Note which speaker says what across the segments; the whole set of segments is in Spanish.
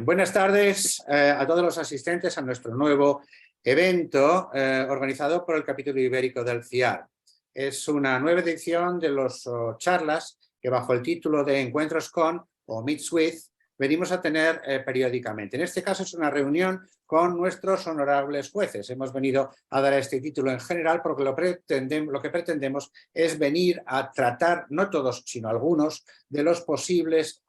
Speaker 1: Buenas tardes a todos los asistentes a nuestro nuevo evento organizado por el capítulo ibérico del CIAR. Es una nueva edición de los charlas que bajo el título de Encuentros con o Meets with venimos a tener periódicamente. En este caso es una reunión con nuestros honorables jueces. Hemos venido a dar este título en general porque lo que pretendemos es venir a tratar, no todos, sino algunos, de los posibles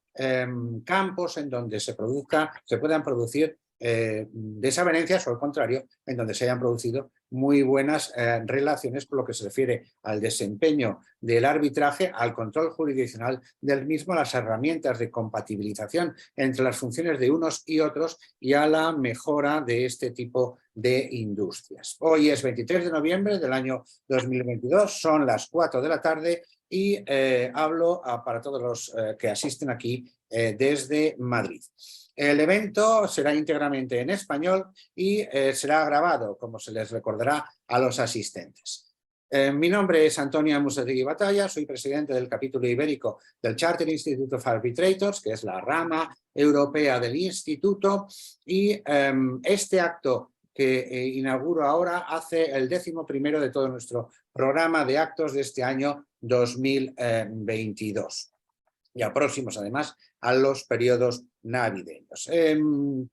Speaker 1: campos en donde se puedan producir desavenencias o al contrario, en donde se hayan producido muy buenas relaciones por lo que se refiere al desempeño del arbitraje, al control jurisdiccional del mismo, a las herramientas de compatibilización entre las funciones de unos y otros y a la mejora de este tipo de industrias. Hoy es 23 de noviembre del año 2022, son las 4 de la tarde y hablo para todos los que asisten aquí desde Madrid. El evento será íntegramente en español y será grabado, como se les recordará a los asistentes. Mi nombre es Antonio Amusategui Batalla, soy presidente del capítulo ibérico del Charter Institute of Arbitrators, que es la rama europea del instituto, y este acto que inauguro ahora hace el 11º de todo nuestro programa de actos de este año 2022. Ya próximos además a los periodos navideños.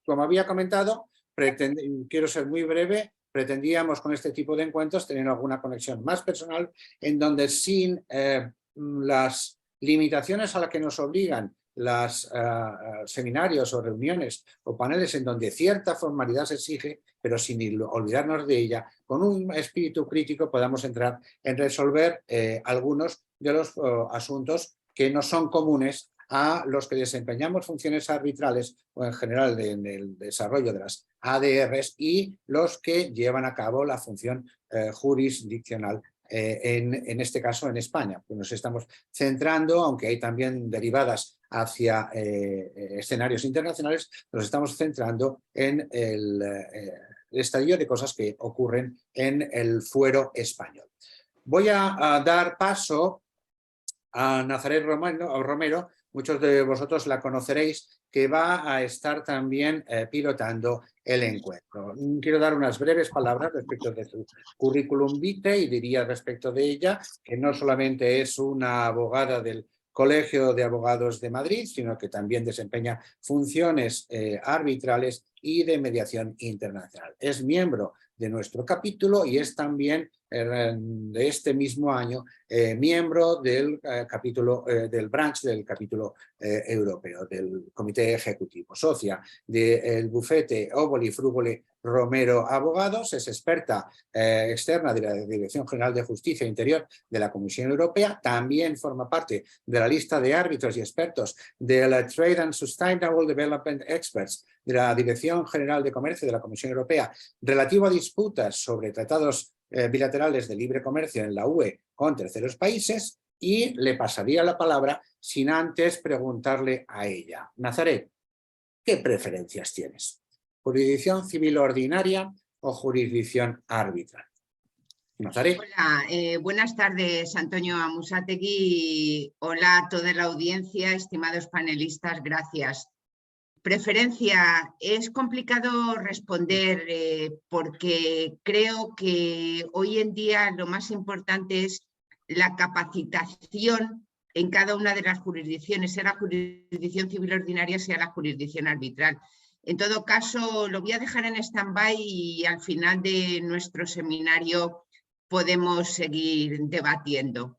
Speaker 1: Como había comentado, quiero ser muy breve, pretendíamos con este tipo de encuentros tener alguna conexión más personal en donde sin las limitaciones a las que nos obligan los seminarios o reuniones o paneles en donde cierta formalidad se exige, pero sin olvidarnos de ella, con un espíritu crítico podamos entrar en resolver algunos de los asuntos que no son comunes a los que desempeñamos funciones arbitrales o en general en el desarrollo de las ADRs y los que llevan a cabo la función jurisdiccional en este caso en España. Pues nos estamos centrando, aunque hay también derivadas hacia escenarios internacionales, nos estamos centrando en el estadio de cosas que ocurren en el fuero español. Voy a dar paso a Nazaret Romero, muchos de vosotros la conoceréis, que va a estar también pilotando el encuentro. Quiero dar unas breves palabras respecto de su currículum vitae y diría respecto de ella que no solamente es una abogada del Colegio de Abogados de Madrid, sino que también desempeña funciones arbitrales y de mediación internacional. Es miembro de nuestro capítulo y es también de este mismo año miembro del capítulo del branch del capítulo europeo, del comité ejecutivo, socia del bufete Oboli Frugoli Romero Abogados, es experta externa de la Dirección General de Justicia Interior de la Comisión Europea, también forma parte de la lista de árbitros y expertos de la Trade and Sustainable Development Experts de la Dirección General de Comercio de la Comisión Europea relativo a disputas sobre tratados bilaterales de libre comercio en la UE con terceros países y le pasaría la palabra sin antes preguntarle a ella. Nazaret, ¿qué preferencias tienes? ¿Jurisdicción civil ordinaria o jurisdicción arbitral? Nazaret.
Speaker 2: Hola, buenas tardes, Antonio Amusategui. Hola a toda la audiencia, estimados panelistas, gracias. Preferencia, es complicado responder porque creo que hoy en día lo más importante es la capacitación en cada una de las jurisdicciones, sea la jurisdicción civil ordinaria, sea la jurisdicción arbitral. En todo caso, lo voy a dejar en stand-by y al final de nuestro seminario podemos seguir debatiendo.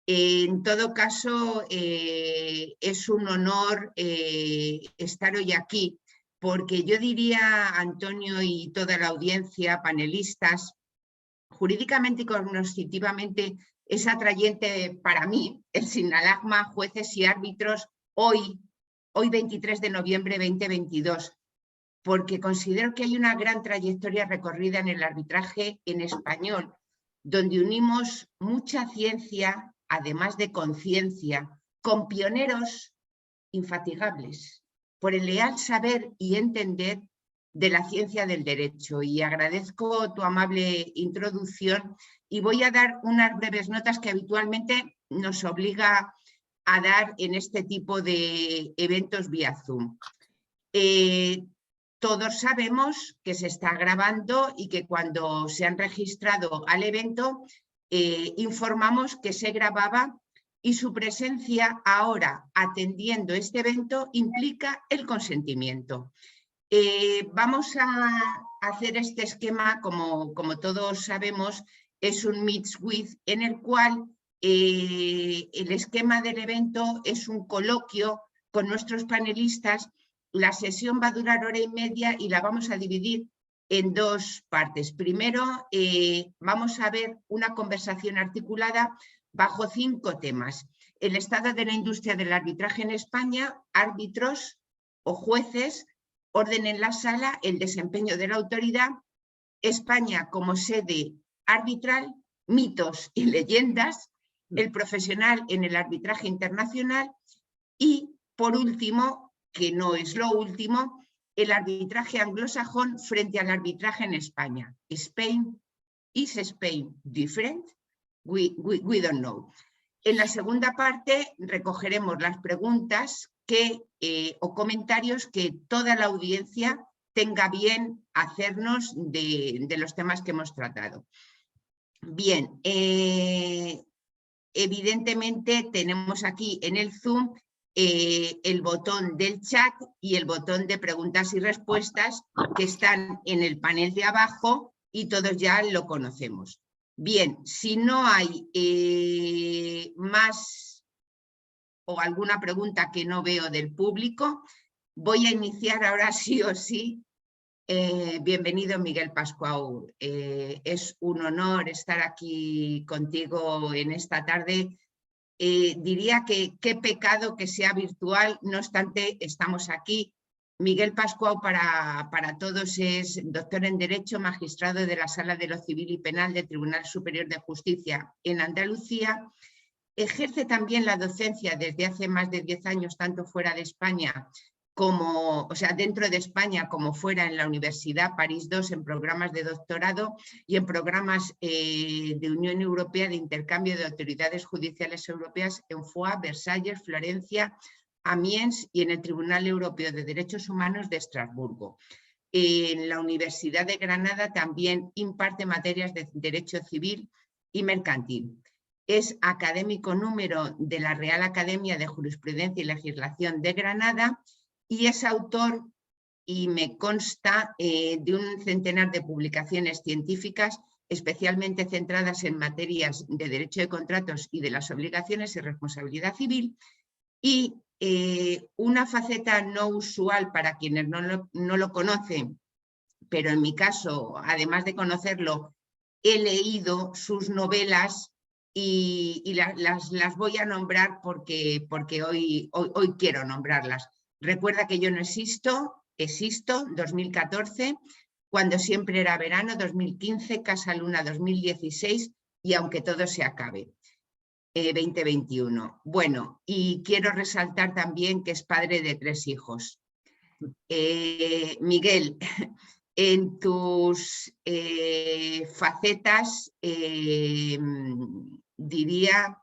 Speaker 2: En todo caso, es un honor estar hoy aquí, porque yo diría, Antonio y toda la audiencia, panelistas, jurídicamente y cognoscitivamente es atrayente para mí el sinalagma jueces y árbitros hoy 23 de noviembre de 2022, porque considero que hay una gran trayectoria recorrida en el arbitraje en español, donde unimos mucha ciencia, además de conciencia, con pioneros infatigables, por el leal saber y entender de la ciencia del derecho. Y agradezco tu amable introducción y voy a dar unas breves notas que habitualmente nos obliga a dar en este tipo de eventos vía Zoom. Todos sabemos que se está grabando y que cuando se han registrado al evento informamos que se grababa y su presencia ahora atendiendo este evento implica el consentimiento. Vamos a hacer este esquema, como todos sabemos, es un Meet With en el cual el esquema del evento es un coloquio con nuestros panelistas. La sesión va a durar 1h30 y la vamos a dividir en 2 partes. Primero, vamos a ver una conversación articulada bajo 5 temas. El estado de la industria del arbitraje en España, árbitros o jueces, orden en la sala, el desempeño de la autoridad, España como sede arbitral, mitos y leyendas, el profesional en el arbitraje internacional y, por último, que no es lo último, el arbitraje anglosajón frente al arbitraje en España. ¿Is Spain different? We don't know. En la segunda parte recogeremos las preguntas o comentarios que toda la audiencia tenga bien hacernos de los temas que hemos tratado. Bien, evidentemente tenemos aquí en el Zoom el botón del chat y el botón de preguntas y respuestas que están en el panel de abajo y todos ya lo conocemos. Bien, si no hay más o alguna pregunta que no veo del público, voy a iniciar ahora sí o sí. Bienvenido, Miguel Pascual. Es un honor estar aquí contigo en esta tarde. Diría que qué pecado que sea virtual, no obstante, estamos aquí. Miguel Pascual para todos es doctor en Derecho, magistrado de la Sala de lo Civil y Penal del Tribunal Superior de Justicia en Andalucía. Ejerce también la docencia desde hace más de 10 años, tanto fuera de España dentro de España como fuera en la Universidad París II en programas de doctorado y en programas de Unión Europea de intercambio de autoridades judiciales europeas en Foix, Versalles, Florencia, Amiens y en el Tribunal Europeo de Derechos Humanos de Estrasburgo. En la Universidad de Granada también imparte materias de Derecho Civil y Mercantil. Es académico número de la Real Academia de Jurisprudencia y Legislación de Granada y es autor, y me consta, de un centenar de publicaciones científicas, especialmente centradas en materias de derecho de contratos y de las obligaciones y responsabilidad civil, y una faceta no usual para quienes no lo conocen, pero en mi caso, además de conocerlo, he leído sus novelas y las voy a nombrar porque hoy quiero nombrarlas. Recuerda que yo no existo, 2014, Cuando siempre era verano, 2015, Casa Luna, 2016 y Aunque todo se acabe, 2021. Bueno, y quiero resaltar también que es padre de 3 hijos. Miguel, en tus facetas diría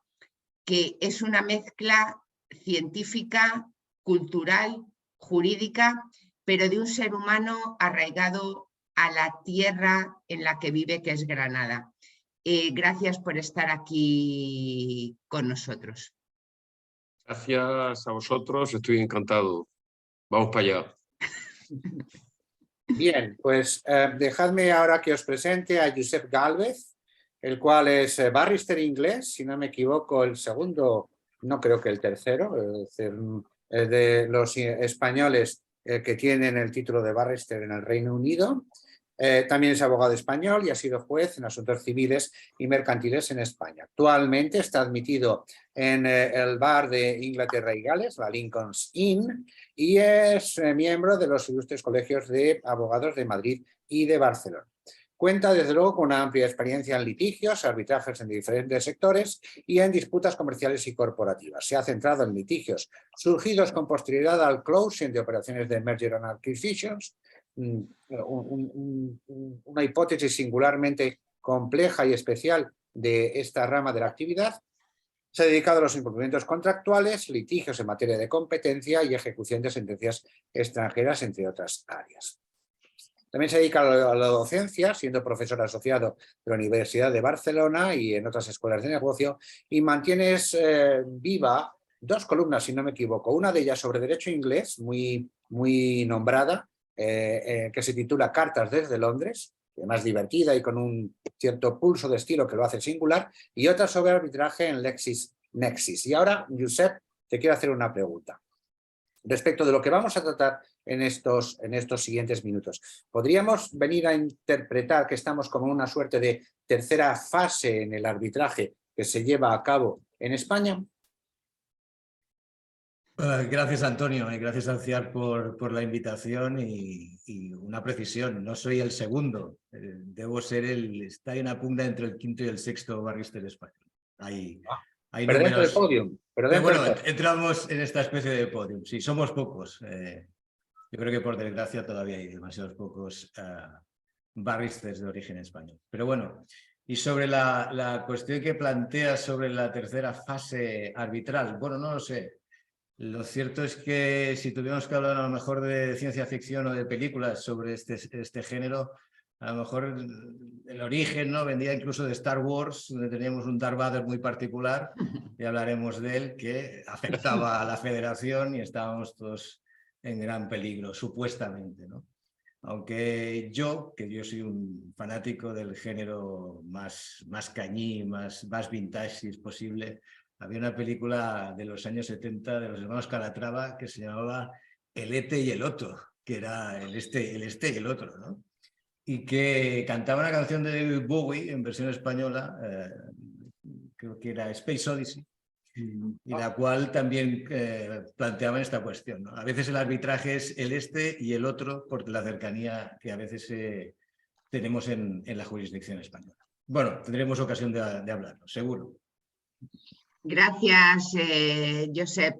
Speaker 2: que es una mezcla científica, cultural, jurídica, pero de un ser humano arraigado a la tierra en la que vive, que es Granada. Gracias por estar aquí con nosotros.
Speaker 3: Gracias a vosotros, estoy encantado. Vamos para allá.
Speaker 1: Bien, pues dejadme ahora que os presente a Josep Gálvez, el cual es barrister inglés, si no me equivoco, el segundo, no creo que el tercero, es decir, de los españoles que tienen el título de barrister en el Reino Unido. También es abogado español y ha sido juez en asuntos civiles y mercantiles en España. Actualmente está admitido en el bar de Inglaterra y Gales, la Lincoln's Inn, y es miembro de los ilustres colegios de abogados de Madrid y de Barcelona. Cuenta desde luego con una amplia experiencia en litigios, arbitrajes en diferentes sectores y en disputas comerciales y corporativas. Se ha centrado en litigios surgidos con posterioridad al closing de operaciones de merger and acquisitions, una hipótesis singularmente compleja y especial de esta rama de la actividad, Se ha dedicado a los incumplimientos contractuales, litigios en materia de competencia y ejecución de sentencias extranjeras, entre otras áreas. También se dedica a la docencia, siendo profesor asociado de la Universidad de Barcelona y en otras escuelas de negocio, y mantienes viva 2 columnas, si no me equivoco. Una de ellas sobre derecho inglés, muy nombrada, que se titula Cartas desde Londres, más divertida y con un cierto pulso de estilo que lo hace singular, y otra sobre arbitraje en LexisNexis. Y ahora, Josep, te quiero hacer una pregunta respecto de lo que vamos a tratar en estos siguientes minutos. ¿Podríamos venir a interpretar que estamos como en una suerte de tercera fase en el arbitraje que se lleva a cabo en España?
Speaker 4: Gracias, Antonio, y gracias al CIAR por la invitación y una precisión. No soy el segundo, debo ser está en la punta entre el 5º y el 6º barrister español.
Speaker 1: Pero dentro del podium.
Speaker 4: Bueno, entramos en esta especie de podium. Sí, somos pocos. Yo creo que por desgracia todavía hay demasiados pocos barristers de origen español. Pero bueno, y sobre la cuestión que planteas sobre la tercera fase arbitral, bueno, no lo sé. Lo cierto es que si tuviéramos que hablar a lo mejor de ciencia ficción o de películas sobre este género, a lo mejor el origen, ¿no?, vendría incluso de Star Wars, donde teníamos un Darth Vader muy particular, y hablaremos de él, que afectaba a la Federación y estábamos todos en gran peligro, supuestamente, ¿no? Aunque que yo soy un fanático del género más cañí, más vintage, si es posible. Había una película de los años 70 de los hermanos Calatrava que se llamaba El Este y el Otro, que era el este y el otro, ¿no? Y que cantaba una canción de David Bowie en versión española, creo que era Space Odyssey, y la cual también planteaba esta cuestión, ¿no? A veces el arbitraje es el este y el otro por la cercanía que a veces tenemos en la jurisdicción española. Bueno, tendremos ocasión de hablarlo, seguro.
Speaker 2: Gracias, Josep.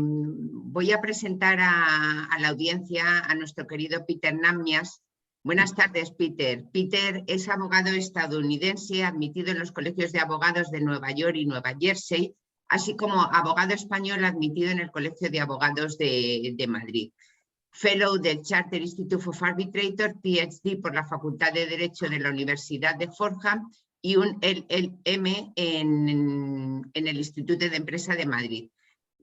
Speaker 2: Voy a presentar a la audiencia a nuestro querido Peter Nammias. Buenas tardes, Peter. Peter es abogado estadounidense admitido en los colegios de abogados de Nueva York y Nueva Jersey, así como abogado español admitido en el Colegio de Abogados de Madrid. Fellow del Charter Institute of Arbitrators, PhD por la Facultad de Derecho de la Universidad de Fordham y un LLM en el Instituto de Empresa de Madrid.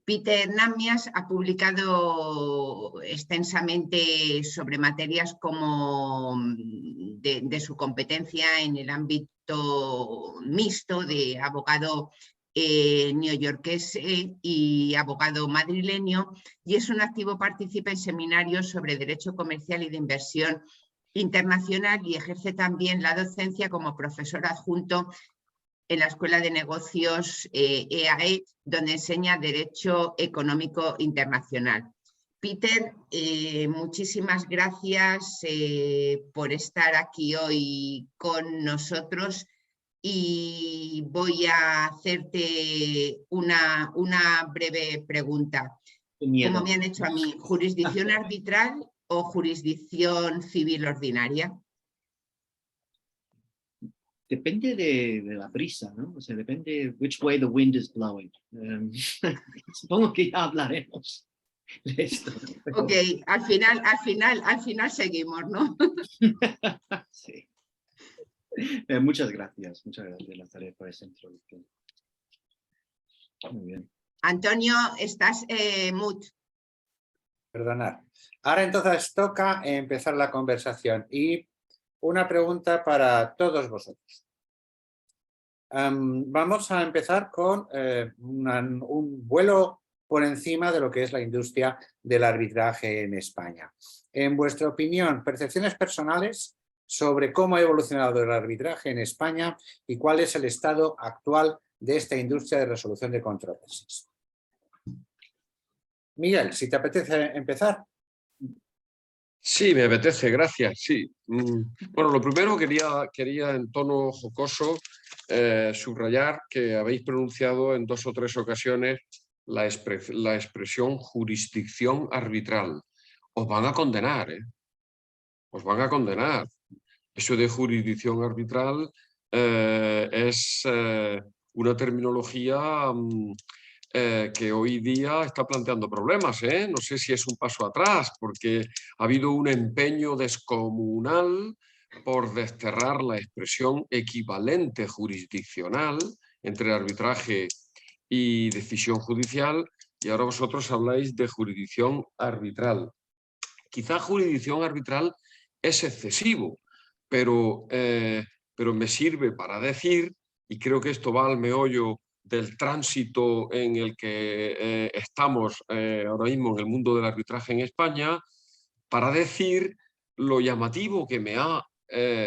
Speaker 2: Peter Nammias ha publicado extensamente sobre materias como de su competencia en el ámbito mixto de abogado neoyorqués y abogado madrileño, y es un activo partícipe en seminarios sobre derecho comercial y de inversión internacional, y ejerce también la docencia como profesor adjunto en la Escuela de Negocios EAE, donde enseña Derecho Económico Internacional. Peter, muchísimas gracias por estar aquí hoy con nosotros, y voy a hacerte una breve pregunta. Como me han hecho a mí, ¿jurisdicción arbitral o jurisdicción civil ordinaria?
Speaker 5: Depende de la brisa, ¿no? O sea, depende which way the wind is blowing. Supongo que ya hablaremos de esto.
Speaker 2: Ok, al final seguimos, ¿no?
Speaker 5: Sí. Muchas gracias, Nazaret, por esa introducción. Muy bien.
Speaker 2: Antonio, estás mute.
Speaker 1: Perdonad. Ahora entonces toca empezar la conversación y una pregunta para todos vosotros. Vamos a empezar con un vuelo por encima de lo que es la industria del arbitraje en España. En vuestra opinión, percepciones personales sobre cómo ha evolucionado el arbitraje en España y cuál es el estado actual de esta industria de resolución de controversias. Miguel, si te apetece empezar.
Speaker 3: Sí, me apetece, gracias. Sí. Bueno, lo primero quería en tono jocoso subrayar que habéis pronunciado en 2 o 3 ocasiones la expresión jurisdicción arbitral. Os van a condenar, ¿eh? Os van a condenar. Eso de jurisdicción arbitral es una terminología que hoy día está planteando problemas, ¿eh? No sé si es un paso atrás, porque ha habido un empeño descomunal por desterrar la expresión equivalente jurisdiccional entre arbitraje y decisión judicial, y ahora vosotros habláis de jurisdicción arbitral. Quizá jurisdicción arbitral es excesivo, pero me sirve para decir, y creo que esto va al meollo del tránsito en el que estamos ahora mismo en el mundo del arbitraje en España, para decir lo llamativo que me ha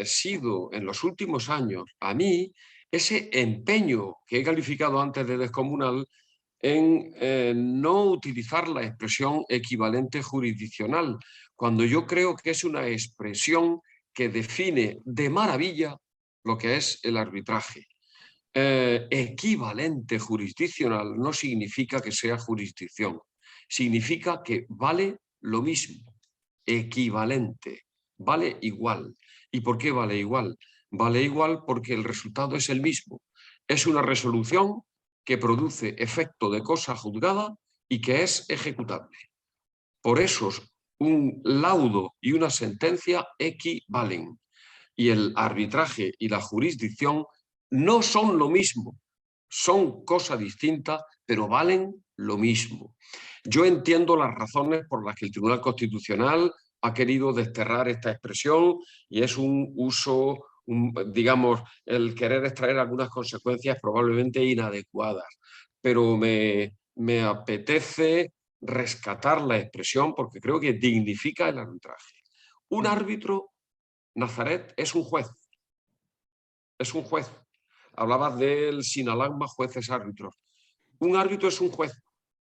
Speaker 3: sido en los últimos años a mí ese empeño que he calificado antes de descomunal en no utilizar la expresión equivalente jurisdiccional, cuando yo creo que es una expresión que define de maravilla lo que es el arbitraje. Equivalente jurisdiccional no significa que sea jurisdicción, significa que vale lo mismo. Equivalente, vale igual. ¿Y por qué vale igual? Vale igual porque el resultado es el mismo. Es una resolución que produce efecto de cosa juzgada y que es ejecutable. Por eso un laudo y una sentencia equivalen. Y el arbitraje y la jurisdicción no son lo mismo, son cosas distintas, pero valen lo mismo. Yo entiendo las razones por las que el Tribunal Constitucional ha querido desterrar esta expresión y es un uso, digamos, el querer extraer algunas consecuencias probablemente inadecuadas, pero me apetece rescatar la expresión porque creo que dignifica el arbitraje. Un árbitro, Nazaret, es un juez. Es un juez. Hablabas del sinalagma jueces árbitros. Un árbitro es un juez.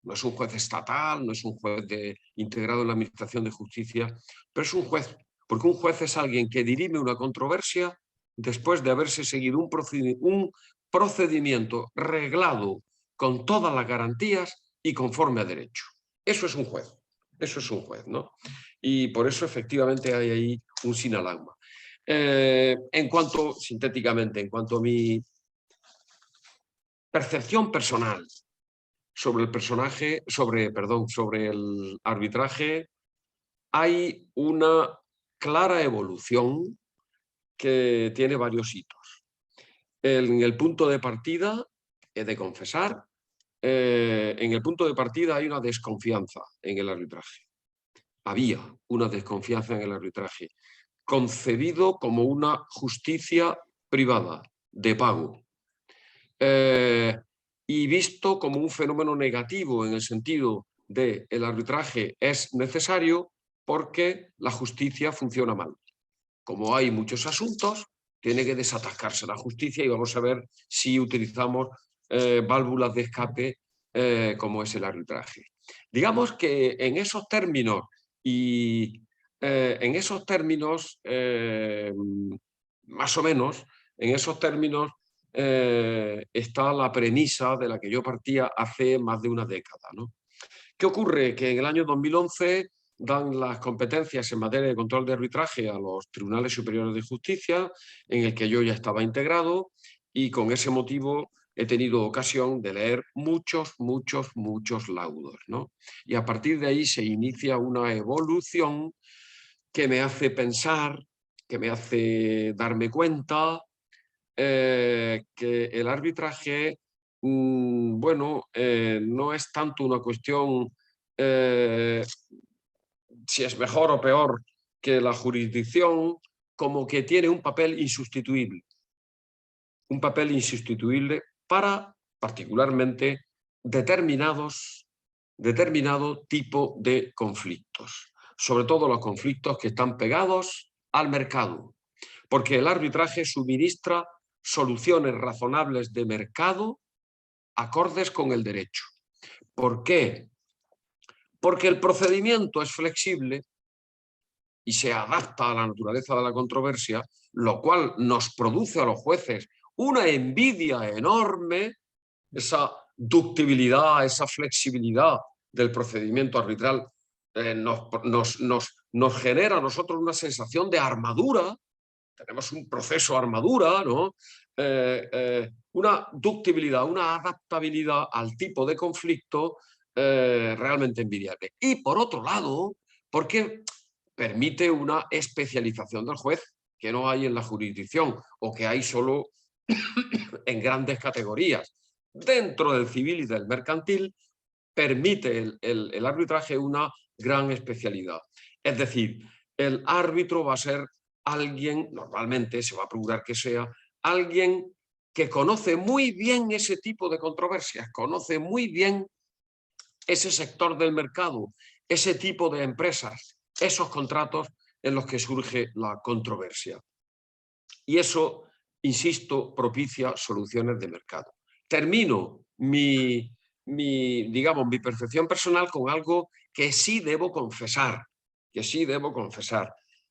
Speaker 3: No es un juez estatal, no es un juez integrado en la Administración de Justicia, pero es un juez, porque un juez es alguien que dirime una controversia después de haberse seguido un procedimiento reglado con todas las garantías y conforme a derecho. Eso es un juez. Eso es un juez, ¿no? Y por eso efectivamente hay ahí un sinalagma. Sintéticamente, en cuanto a mi percepción personal sobre el arbitraje, hay una clara evolución que tiene varios hitos. En el punto de partida, he de confesar, en el punto de partida hay una desconfianza en el arbitraje. Había una desconfianza en el arbitraje, concebido como una justicia privada, de pago, y visto como un fenómeno negativo en el sentido de el arbitraje es necesario porque la justicia funciona mal. Como hay muchos asuntos, tiene que desatascarse la justicia y vamos a ver si utilizamos válvulas de escape como es el arbitraje. Digamos que en esos términos más o menos, en esos términos está la premisa de la que yo partía hace más de una década, ¿no? ¿Qué ocurre? Que en el año 2011 dan las competencias en materia de control de arbitraje a los Tribunales Superiores de Justicia, en el que yo ya estaba integrado, y con ese motivo he tenido ocasión de leer muchos laudos, ¿no? Y a partir de ahí se inicia una evolución que me hace pensar, que me hace darme cuenta que el arbitraje, no es tanto una cuestión si es mejor o peor que la jurisdicción, como que tiene un papel insustituible. Un papel insustituible para, particularmente, determinado tipo de conflictos. Sobre todo los conflictos que están pegados al mercado. Porque el arbitraje suministra soluciones razonables de mercado acordes con el derecho. ¿Por qué? Porque el procedimiento es flexible y se adapta a la naturaleza de la controversia, lo cual nos produce a los jueces una envidia enorme, esa ductibilidad, esa flexibilidad del procedimiento arbitral nos genera a nosotros una sensación de armadura. Tenemos un proceso armadura, ¿no? una ductibilidad, una adaptabilidad al tipo de conflicto realmente envidiable. Y por otro lado, porque permite una especialización del juez que no hay en la jurisdicción o que hay solo en grandes categorías. Dentro del civil y del mercantil permite el arbitraje una gran especialidad. Es decir, el árbitro va a ser alguien, normalmente se va a procurar que sea alguien que conoce muy bien ese tipo de controversias, conoce muy bien ese sector del mercado, ese tipo de empresas, esos contratos en los que surge la controversia. Y eso, insisto, propicia soluciones de mercado. Termino mi percepción personal con algo que sí debo confesar,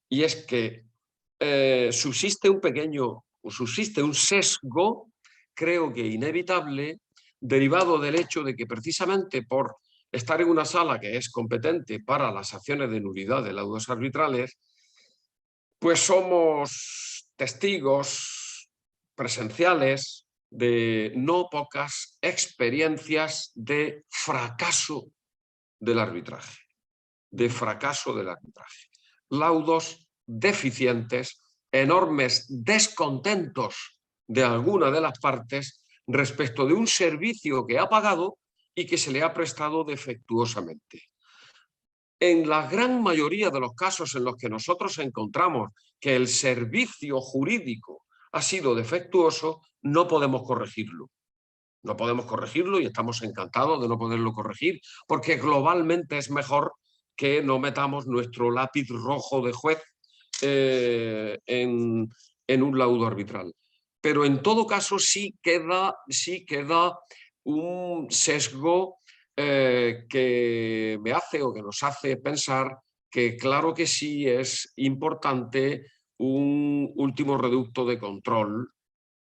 Speaker 3: y es que subsiste un sesgo, creo que inevitable, derivado del hecho de que precisamente por estar en una sala que es competente para las acciones de nulidad de laudos arbitrales, pues somos testigos presenciales de no pocas experiencias de fracaso del arbitraje, laudos deficientes, enormes descontentos de alguna de las partes respecto de un servicio que ha pagado y que se le ha prestado defectuosamente. En la gran mayoría de los casos en los que nosotros encontramos que el servicio jurídico ha sido defectuoso, no podemos corregirlo. No podemos corregirlo y estamos encantados de no poderlo corregir, porque globalmente es mejor que no metamos nuestro lápiz rojo de juez en un laudo arbitral. Pero en todo caso sí queda un sesgo que me hace o que nos hace pensar que claro que sí es importante un último reducto de control,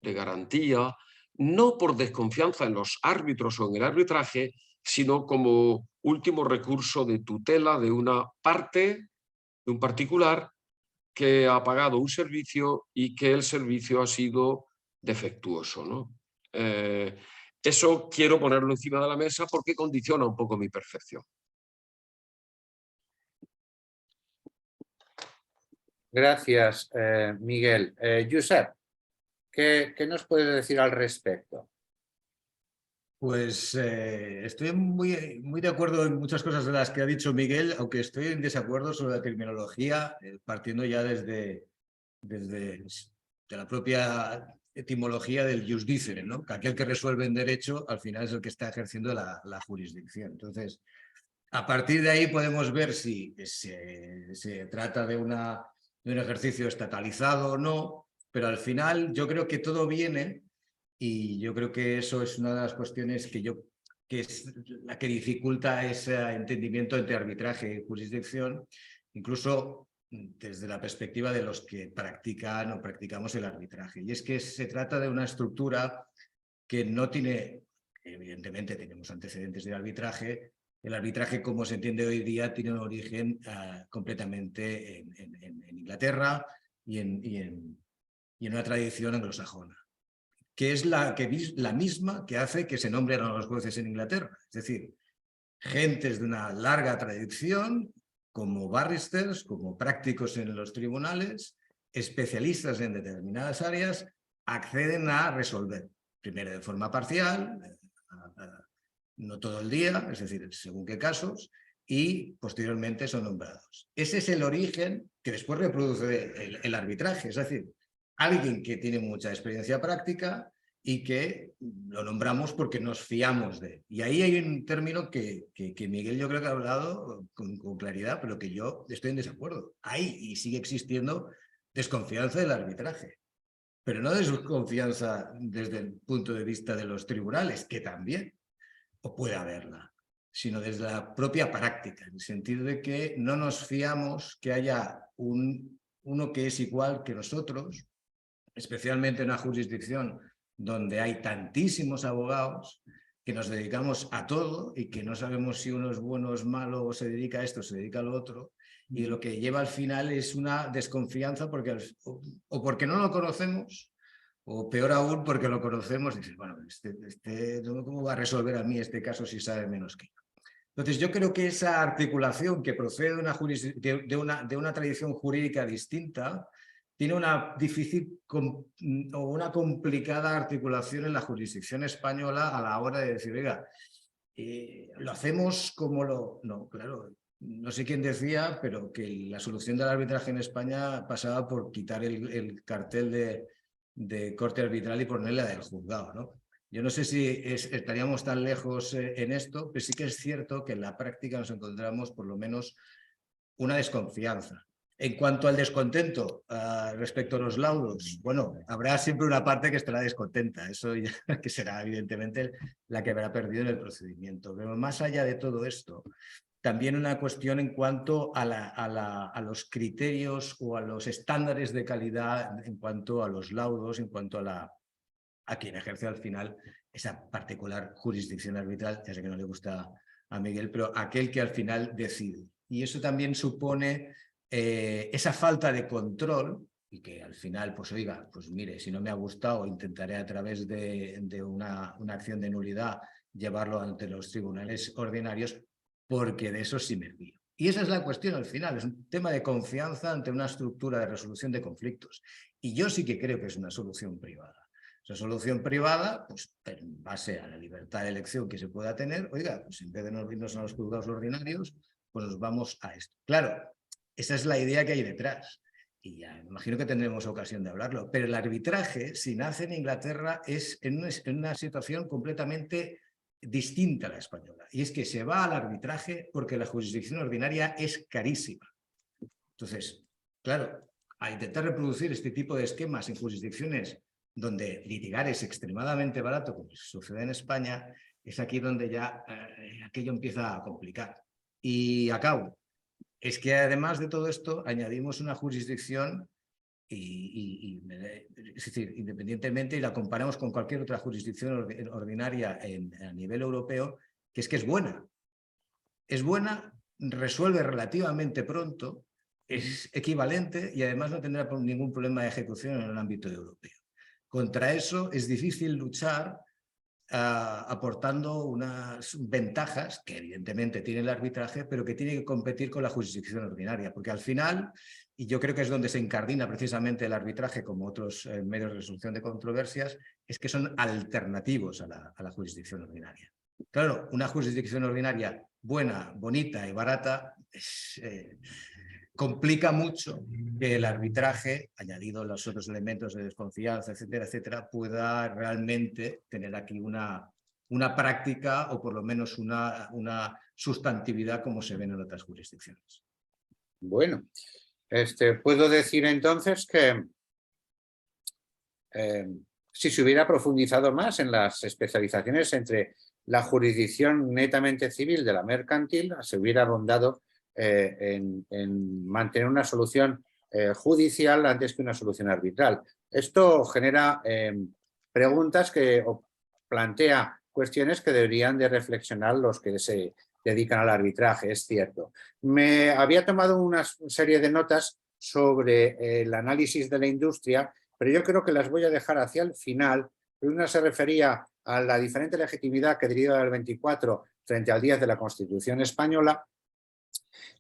Speaker 3: de garantía, no por desconfianza en los árbitros o en el arbitraje, sino como último recurso de tutela de una parte, de un particular, que ha pagado un servicio y que el servicio ha sido defectuoso, ¿no? Eso quiero ponerlo encima de la mesa porque condiciona un poco mi percepción.
Speaker 1: Gracias, Miguel. Josep, ¿qué nos puedes decir al respecto?
Speaker 4: Pues estoy muy de acuerdo en muchas cosas de las que ha dicho Miguel, aunque estoy en desacuerdo sobre la terminología, partiendo ya desde de la propia etimología del jus dicere, ¿no? Que aquel que resuelve en derecho al final es el que está ejerciendo la jurisdicción. Entonces, a partir de ahí podemos ver si se trata de un ejercicio estatalizado o no, pero al final yo creo que todo viene, y yo creo que eso es una de las cuestiones que es la que dificulta ese entendimiento entre arbitraje y jurisdicción, incluso desde la perspectiva de los que practican o practicamos el arbitraje. Y es que se trata de una estructura que no tiene, evidentemente tenemos antecedentes del arbitraje. El arbitraje, como se entiende hoy día, tiene un origen completamente en Inglaterra y en una tradición anglosajona, que es la misma que hace que se nombren a los jueces en Inglaterra. Es decir, gentes de una larga tradición, como barristers, como prácticos en los tribunales, especialistas en determinadas áreas, acceden a resolver, primero de forma parcial, no todo el día, es decir, según qué casos, y posteriormente son nombrados. Ese es el origen que después reproduce el arbitraje, es decir, alguien que tiene mucha experiencia práctica y que lo nombramos porque nos fiamos de él. Y ahí hay un término que Miguel yo creo que ha hablado con claridad, pero que yo estoy en desacuerdo. Hay y sigue existiendo desconfianza del arbitraje, pero no desconfianza desde el punto de vista de los tribunales, que también, o puede haberla, sino desde la propia práctica, en el sentido de que no nos fiamos que haya uno que es igual que nosotros, especialmente en una jurisdicción donde hay tantísimos abogados que nos dedicamos a todo y que no sabemos si uno es bueno o es malo o se dedica a esto o se dedica a lo otro, y lo que lleva al final es una desconfianza porque no lo conocemos O peor aún porque lo conocemos, dices, bueno, ¿cómo va a resolver a mí este caso si sabe menos que yo? Entonces yo creo que esa articulación que procede de una tradición jurídica distinta tiene una difícil o una complicada articulación en la jurisdicción española a la hora de decir, oiga, lo hacemos como lo... No, claro, no sé quién decía, pero que la solución del arbitraje en España pasaba por quitar el cartel de corte arbitral y ponerle la del juzgado, ¿no? Yo no sé si estaríamos tan lejos en esto, pero sí que es cierto que en la práctica nos encontramos por lo menos una desconfianza. En cuanto al descontento respecto a los laudos, bueno, habrá siempre una parte que estará descontenta, eso ya, que será evidentemente la que habrá perdido en el procedimiento. Pero más allá de todo esto, también una cuestión en cuanto a los criterios o a los estándares de calidad en cuanto a los laudos, en cuanto a quien ejerce al final esa particular jurisdicción arbitral. Ya sé que no le gusta a Miguel, pero aquel que al final decide. Y eso también supone esa falta de control y que al final, pues oiga, pues mire, si no me ha gustado, intentaré a través de una acción de nulidad llevarlo ante los tribunales ordinarios, porque de eso sí me fío. Y esa es la cuestión al final, es un tema de confianza ante una estructura de resolución de conflictos. Y yo sí que creo que es una solución privada. Esa solución privada, pues en base a la libertad de elección que se pueda tener, oiga, pues en vez de nos irnos a los juzgados ordinarios, pues nos vamos a esto. Claro, esa es la idea que hay detrás. Y ya me imagino que tendremos ocasión de hablarlo. Pero el arbitraje, si nace en Inglaterra, es en una situación completamente distinta a la española. Y es que se va al arbitraje porque la jurisdicción ordinaria es carísima. Entonces, claro, a intentar reproducir este tipo de esquemas en jurisdicciones donde litigar es extremadamente barato, como sucede en España, es aquí donde ya aquello empieza a complicar. Y acabo. Es que además de todo esto añadimos una jurisdicción es decir, independientemente, y la comparamos con cualquier otra jurisdicción ordinaria a nivel europeo, que es buena. Es buena, resuelve relativamente pronto, es equivalente y además no tendrá ningún problema de ejecución en el ámbito europeo. Contra eso es difícil luchar aportando unas ventajas que evidentemente tiene el arbitraje, pero que tiene que competir con la jurisdicción ordinaria, porque al final, y yo creo que es donde se incardina precisamente el arbitraje como otros medios de resolución de controversias, es que son alternativos a la jurisdicción ordinaria. Claro, una jurisdicción ordinaria buena, bonita y barata complica mucho que el arbitraje, añadido los otros elementos de desconfianza, etcétera, etcétera, pueda realmente tener aquí una práctica o por lo menos una sustantividad como se ven en otras jurisdicciones.
Speaker 1: Bueno, puedo decir entonces que si se hubiera profundizado más en las especializaciones entre la jurisdicción netamente civil de la mercantil, se hubiera abondado en mantener una solución judicial antes que una solución arbitral. Esto genera preguntas o plantea cuestiones que deberían de reflexionar los que se dedican al arbitraje, es cierto. Me había tomado una serie de notas sobre el análisis de la industria, pero yo creo que las voy a dejar hacia el final. Una se refería a la diferente legitimidad que deriva del 24 frente al 10 de la Constitución española,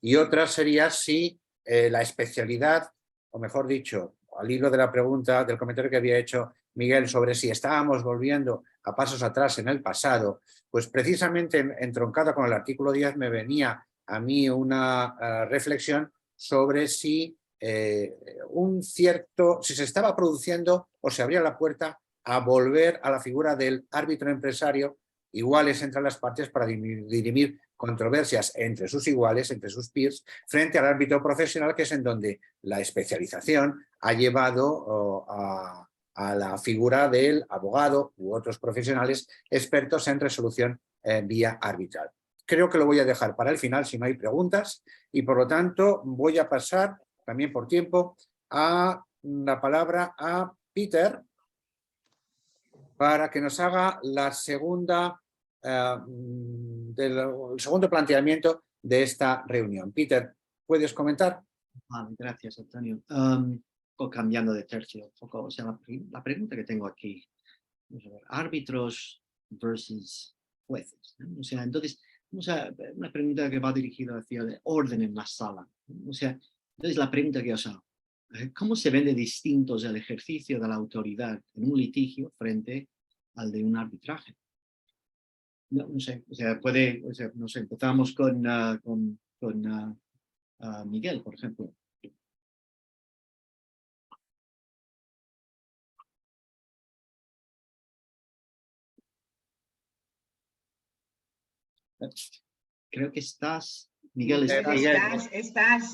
Speaker 1: y otra sería si la especialidad, o mejor dicho, al hilo de la pregunta, del comentario que había hecho Miguel sobre si estábamos volviendo a pasos atrás en el pasado, pues precisamente entroncada con el artículo 10 me venía a mí una reflexión sobre si si se estaba produciendo o se abría la puerta a volver a la figura del árbitro empresario, iguales entre las partes para dirimir controversias entre sus iguales, entre sus peers, frente al ámbito profesional, que es en donde la especialización ha llevado a la figura del abogado u otros profesionales expertos en resolución vía arbitral. Creo que lo voy a dejar para el final si no hay preguntas y por lo tanto voy a pasar, también por tiempo, a la palabra a Peter para que nos haga la segunda, el segundo planteamiento de esta reunión. Peter, ¿puedes comentar?
Speaker 5: Vale, gracias, Antonio. poco cambiando de tercio, un poco, o sea, la pregunta que tengo aquí, vamos a ver, árbitros versus jueces, ¿no? O sea, entonces, o sea, una pregunta que va dirigida hacia el orden en la sala, ¿no? O sea, entonces la pregunta que os hago, ¿cómo se ven de distintos el ejercicio de la autoridad en un litigio frente al de un arbitraje? No, no sé, o sea, puede, o sea, no sé, empezamos con Miguel, por ejemplo. Creo que estás, Miguel,
Speaker 2: Miguel, estás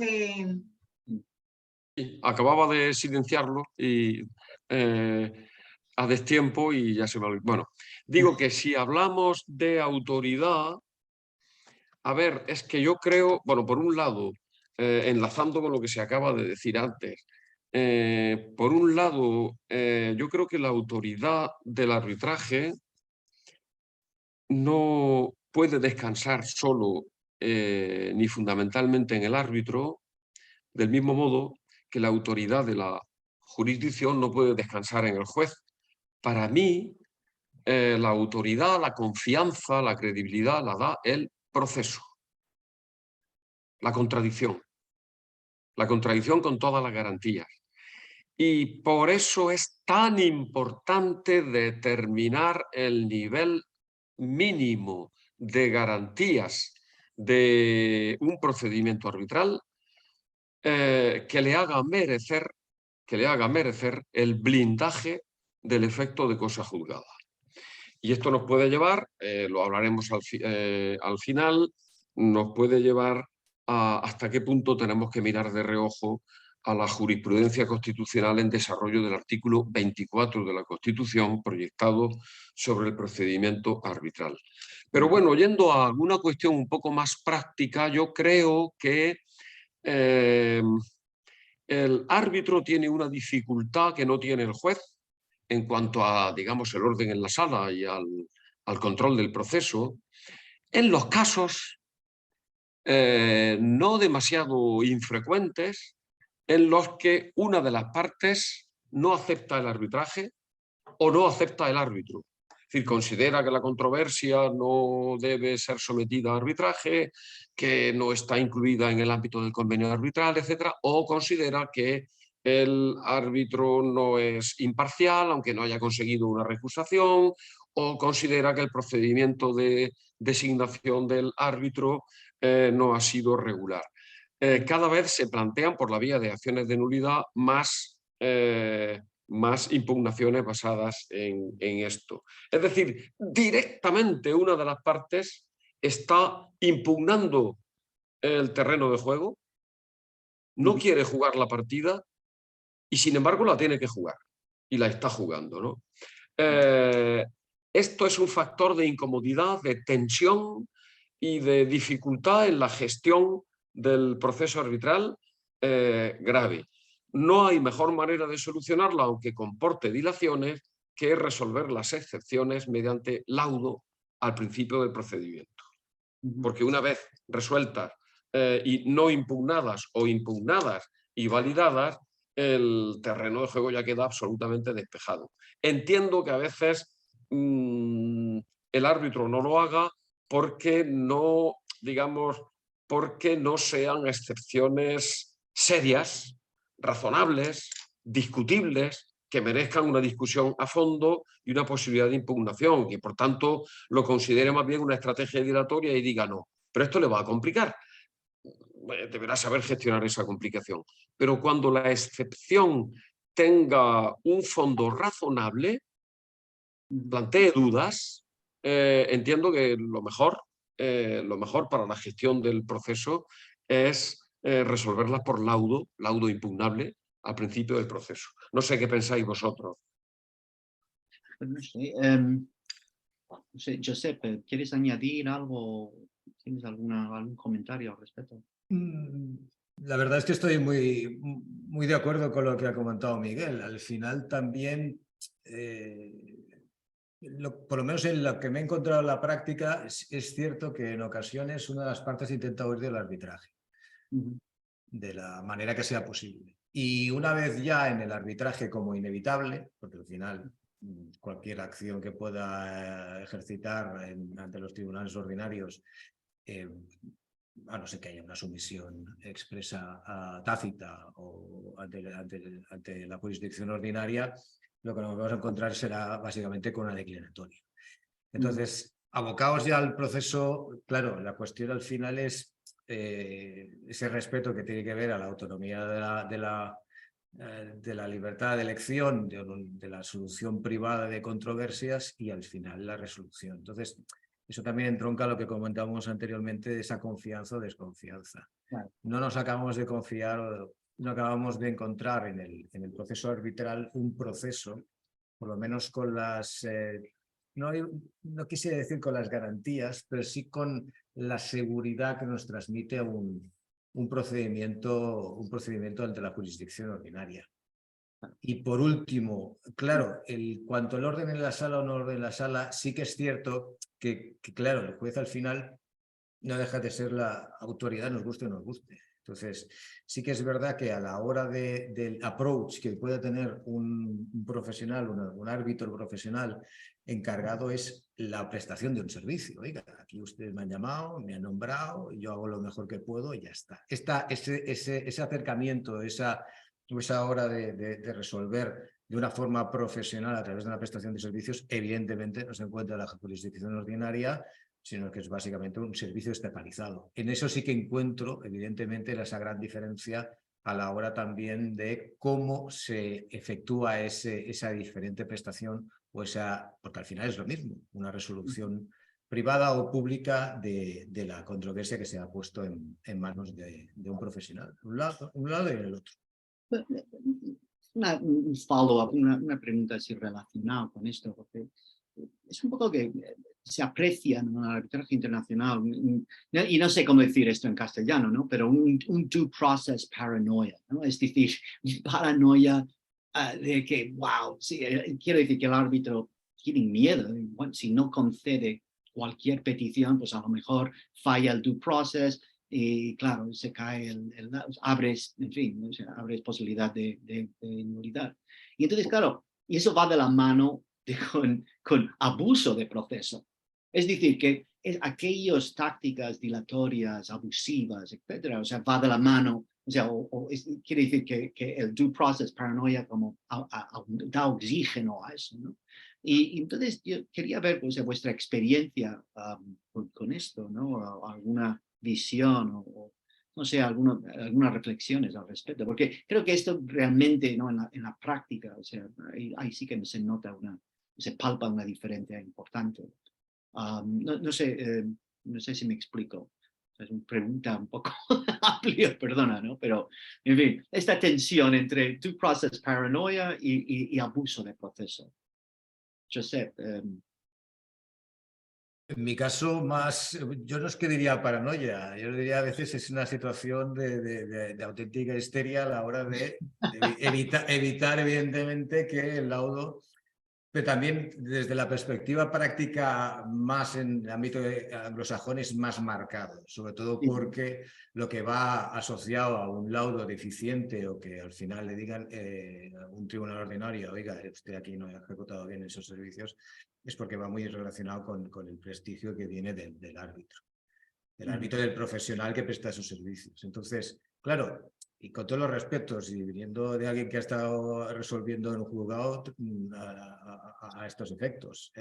Speaker 3: Sí, acababa de silenciarlo y a destiempo y ya se me olvidó. Bueno, digo que si hablamos de autoridad, a ver, es que yo creo, bueno, por un lado, enlazando con lo que se acaba de decir antes, por un lado, yo creo que la autoridad del arbitraje no puede descansar solo ni fundamentalmente en el árbitro, del mismo modo que la autoridad de la jurisdicción no puede descansar en el juez. Para mí, la autoridad, la confianza, la credibilidad la da el proceso, la contradicción con todas las garantías. Y por eso es tan importante determinar el nivel mínimo de garantías de un procedimiento arbitral que le haga merecer el blindaje del efecto de cosa juzgada. Y esto nos puede llevar, lo hablaremos al final, nos puede llevar a hasta qué punto tenemos que mirar de reojo a la jurisprudencia constitucional en desarrollo del artículo 24 de la Constitución proyectado sobre el procedimiento arbitral. Pero bueno, yendo a alguna cuestión un poco más práctica, yo creo que el árbitro tiene una dificultad que no tiene el juez en cuanto a, digamos, el orden en la sala y al control del proceso, en los casos no demasiado infrecuentes en los que una de las partes no acepta el arbitraje o no acepta el árbitro. Es decir, considera que la controversia no debe ser sometida a arbitraje, que no está incluida en el ámbito del convenio arbitral, etc. O considera que el árbitro no es imparcial, aunque no haya conseguido una recusación, o considera que el procedimiento de designación del árbitro no ha sido regular. Cada vez se plantean por la vía de acciones de nulidad más impugnaciones basadas en esto. Es decir, directamente una de las partes está impugnando el terreno de juego, no quiere jugar la partida y sin embargo la tiene que jugar y la está jugando, ¿no? Esto es un factor de incomodidad, de tensión y de dificultad en la gestión del proceso arbitral grave. No hay mejor manera de solucionarla, aunque comporte dilaciones, que resolver las excepciones mediante laudo al principio del procedimiento. Porque una vez resueltas y no impugnadas o impugnadas y validadas, el terreno de juego ya queda absolutamente despejado. Entiendo que a veces el árbitro no lo haga porque no, digamos, porque no sean excepciones serias, razonables, discutibles, que merezcan una discusión a fondo y una posibilidad de impugnación, que por tanto lo considere más bien una estrategia dilatoria y diga no. Pero esto le va a complicar. Deberá saber gestionar esa complicación. Pero cuando la excepción tenga un fondo razonable, plantee dudas, entiendo que lo mejor para la gestión del proceso es resolverlas por laudo impugnable al principio del proceso. No sé qué pensáis vosotros.
Speaker 5: No sé, Giuseppe, ¿quieres añadir algo? ¿Tienes algún comentario al respecto?
Speaker 4: La verdad es que estoy muy de acuerdo con lo que ha comentado Miguel. Al final también, por lo menos en lo que me he encontrado en la práctica, es cierto que en ocasiones una de las partes intenta huir del arbitraje, de la manera que sea posible. Y una vez ya en el arbitraje como inevitable, porque al final cualquier acción que pueda ejercitar ante los tribunales ordinarios, a no ser que haya una sumisión expresa tácita o ante la jurisdicción ordinaria, lo que nos vamos a encontrar será básicamente con una declinatoria. Entonces, abocados ya al proceso, claro, la cuestión al final es ese respeto que tiene que ver a la autonomía de la libertad de elección, de la solución privada de controversias y al final la resolución. Entonces, eso también entronca lo que comentábamos anteriormente de esa confianza o desconfianza.
Speaker 5: Claro.
Speaker 4: No nos acabamos de confiar, no acabamos de encontrar en el proceso arbitral un proceso, por lo menos con las... no quisiera decir con las garantías, pero sí con la seguridad que nos transmite un procedimiento ante la jurisdicción ordinaria. Y por último, claro, cuanto el orden en la sala o no orden en la sala, sí que es cierto que, claro, el juez al final no deja de ser la autoridad, nos guste o nos guste. Entonces, sí que es verdad que a la hora del approach que pueda tener un profesional, un árbitro profesional encargado es la prestación de un servicio. Oiga, aquí ustedes me han llamado, me han nombrado, yo hago lo mejor que puedo y ya está. Ese acercamiento, esa hora de resolver de una forma profesional a través de una prestación de servicios, evidentemente no se encuentra en la jurisdicción ordinaria, sino que es básicamente un servicio externalizado. En eso sí que encuentro, evidentemente, esa gran diferencia a la hora también de cómo se efectúa esa diferente prestación, porque al final es lo mismo, una resolución privada o pública de la controversia que se ha puesto en manos de un profesional, un lado y el otro.
Speaker 5: Un follow-up, una pregunta así relacionada con esto, porque es un poco que se aprecia en el arbitraje internacional, y no sé cómo decir esto en castellano, ¿no? Pero un due process paranoia, ¿no? Es decir, paranoia de que, wow, sí, quiero decir que el árbitro tiene miedo, si no concede cualquier petición, pues a lo mejor falla el due process, y claro, se cae abres, en fin, ¿no? O sea, abres posibilidad de nulidad. Y entonces, claro, y eso va de la mano con abuso de proceso. Es decir, que aquellas tácticas dilatorias, abusivas, etcétera, o sea, va de la mano, o sea, quiere decir que el due process paranoia como da oxígeno a eso, ¿no? Y entonces yo quería ver, pues, vuestra experiencia con esto, ¿no? Alguna visión o no sé, algunas reflexiones al respecto, porque creo que esto realmente, ¿no? en la práctica, o sea, ahí sí que se nota se palpa una diferencia importante. No sé si me explico. Es una pregunta un poco amplia, perdona, ¿no? Pero, en fin, esta tensión entre due process paranoia y abuso de proceso. Josep.
Speaker 4: En mi caso, yo no es que diría paranoia, yo diría a veces es una situación de auténtica histeria a la hora de evitar, evidentemente, que el laudo, pero también desde la perspectiva práctica más en el ámbito anglosajón es más marcado, sobre todo porque lo que va asociado a un laudo deficiente o que al final le digan a un tribunal ordinario, oiga, usted aquí no ha ejecutado bien esos servicios, es porque va muy relacionado con el prestigio que viene del árbitro, del profesional que presta esos servicios. Entonces, claro, y con todos los respetos, y viniendo de alguien que ha estado resolviendo en un juzgado a estos efectos,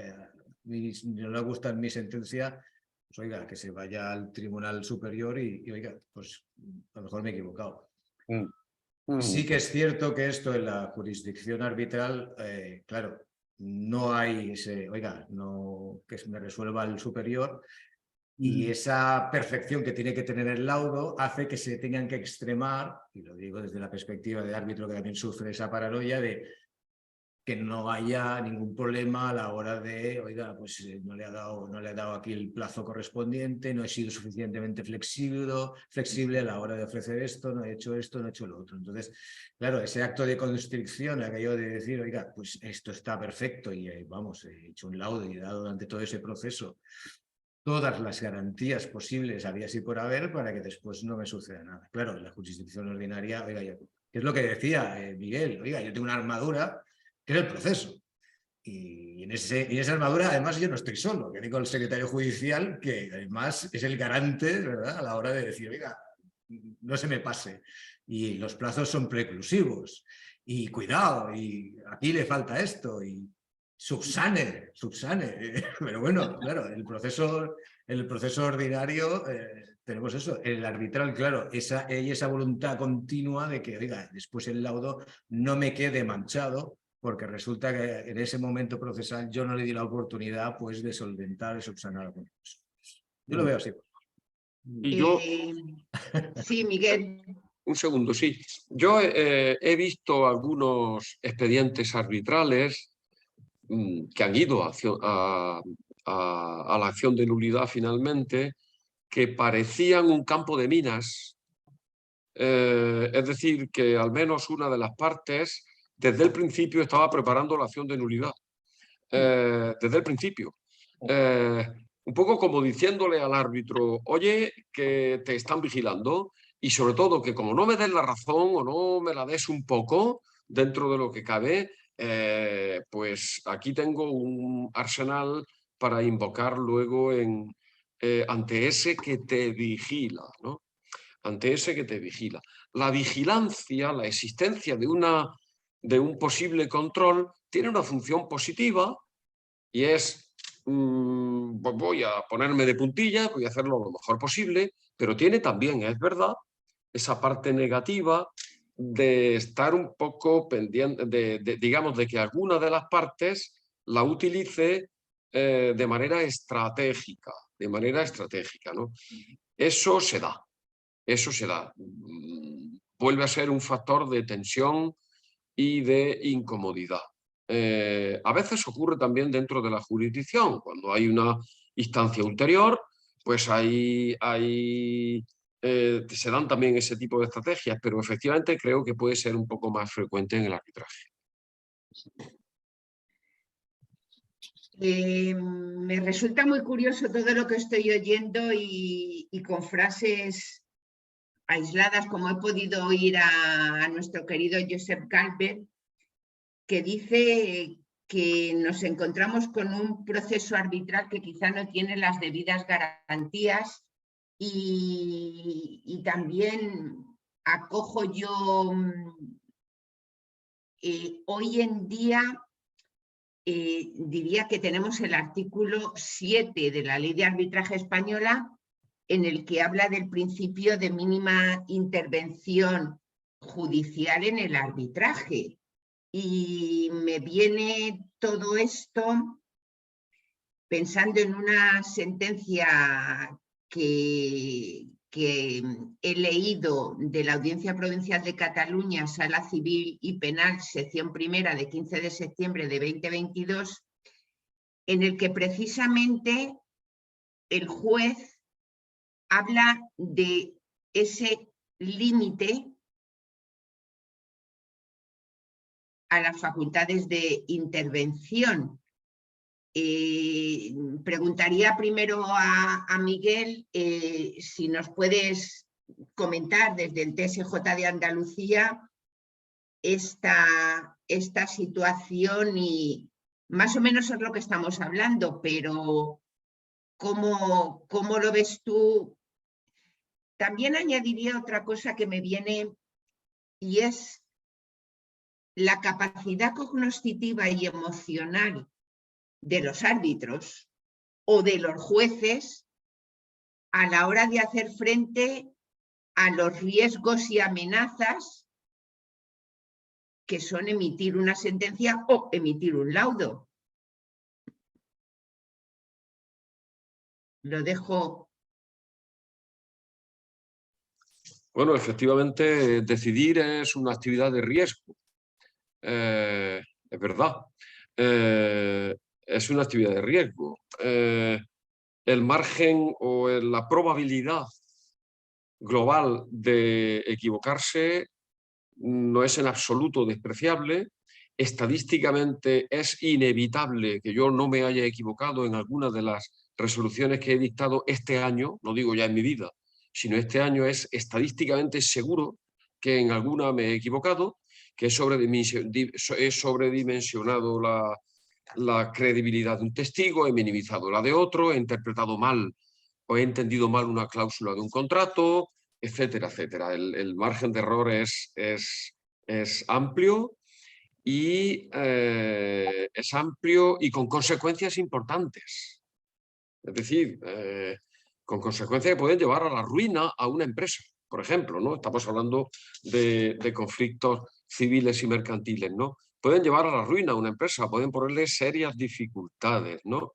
Speaker 4: no le gusta mi sentencia, pues oiga, que se vaya al tribunal superior y oiga, pues a lo mejor me he equivocado. Sí que es cierto que esto en la jurisdicción arbitral, claro, no hay ese, oiga, no que me resuelva el superior, y esa perfección que tiene que tener el laudo hace que se tengan que extremar, y lo digo desde la perspectiva de árbitro que también sufre esa paranoia de que no haya ningún problema a la hora de, oiga, pues no le ha dado aquí el plazo correspondiente, no he sido suficientemente flexible a la hora de ofrecer esto, no he hecho esto, no he hecho lo otro. Entonces, claro, ese acto de constricción, aquello de decir, oiga, pues esto está perfecto y vamos, he hecho un laudo y he dado durante todo ese proceso todas las garantías posibles había y por haber para que después no me suceda nada. Claro, en la jurisdicción ordinaria, oiga, que es lo que decía Miguel. Oiga, yo tengo una armadura que es el proceso. Y en esa armadura, además, yo no estoy solo, que tengo el secretario judicial, que además es el garante, ¿verdad?, a la hora de decir, oiga, no se me pase. Y los plazos son preclusivos. Y cuidado, y aquí le falta esto, y subsane. Pero bueno, claro, en el proceso ordinario tenemos eso. El arbitral, claro, esa voluntad continua de que, oiga, después el laudo no me quede manchado, porque resulta que en ese momento procesal yo no le di la oportunidad, pues, de solventar y subsanar alguna cosa. Yo lo veo así.
Speaker 3: Y yo,
Speaker 2: Sí, Miguel.
Speaker 3: un segundo, sí. Yo he visto algunos expedientes arbitrales que han ido a la acción de nulidad finalmente, que parecían un campo de minas. Es decir, que al menos una de las partes desde el principio estaba preparando la acción de nulidad. Desde el principio. Un poco como diciéndole al árbitro, oye, que te están vigilando, y sobre todo que como no me des la razón o no me la des un poco dentro de lo que cabe, pues aquí tengo un arsenal para invocar luego ante ese que te vigila, ¿no? Ante ese que te vigila. La vigilancia, la existencia de un posible control tiene una función positiva, y es, voy a ponerme de puntillas, voy a hacerlo lo mejor posible, pero tiene también, es verdad, esa parte negativa de estar un poco pendiente, digamos, de que alguna de las partes la utilice de manera estratégica, ¿no? Eso se da. Vuelve a ser un factor de tensión y de incomodidad. A veces ocurre también dentro de la jurisdicción, cuando hay una instancia ulterior, pues se dan también ese tipo de estrategias, pero efectivamente creo que puede ser un poco más frecuente en el arbitraje.
Speaker 2: Me resulta muy curioso todo lo que estoy oyendo y con frases aisladas, como he podido oír a nuestro querido Josep Calvet, que dice que nos encontramos con un proceso arbitral que quizá no tiene las debidas garantías, y también acojo yo hoy en día, diría que tenemos el artículo 7 de la Ley de Arbitraje Española, en el que habla del principio de mínima intervención judicial en el arbitraje. Y me viene todo esto pensando en una sentencia que he leído de la Audiencia Provincial de Cataluña, Sala Civil y Penal, sección primera, de 15 de septiembre de 2022, en el que precisamente el juez habla de ese límite a las facultades de intervención. Preguntaría primero a Miguel si nos puedes comentar desde el TSJ de Andalucía esta situación, y más o menos es lo que estamos hablando, pero ¿cómo lo ves tú? También añadiría otra cosa que me viene, y es la capacidad cognoscitiva y emocional de los árbitros o de los jueces a la hora de hacer frente a los riesgos y amenazas que son emitir una sentencia o emitir un laudo. Lo dejo.
Speaker 3: Bueno, efectivamente, decidir es una actividad de riesgo. Es verdad. Es una actividad de riesgo. El margen o la probabilidad global de equivocarse no es en absoluto despreciable. Estadísticamente es inevitable que yo no me haya equivocado en algunas de las resoluciones que he dictado este año, no digo ya en mi vida, sino este año es estadísticamente seguro que en alguna me he equivocado, que he sobredimensionado la credibilidad de un testigo, he minimizado la de otro, he interpretado mal o he entendido mal una cláusula de un contrato, etcétera, etcétera. El margen de error es amplio y con consecuencias importantes. Es decir, con consecuencias que pueden llevar a la ruina a una empresa, por ejemplo, ¿no? Estamos hablando de conflictos civiles y mercantiles, ¿no? Pueden llevar a la ruina a una empresa, pueden ponerle serias dificultades, ¿no?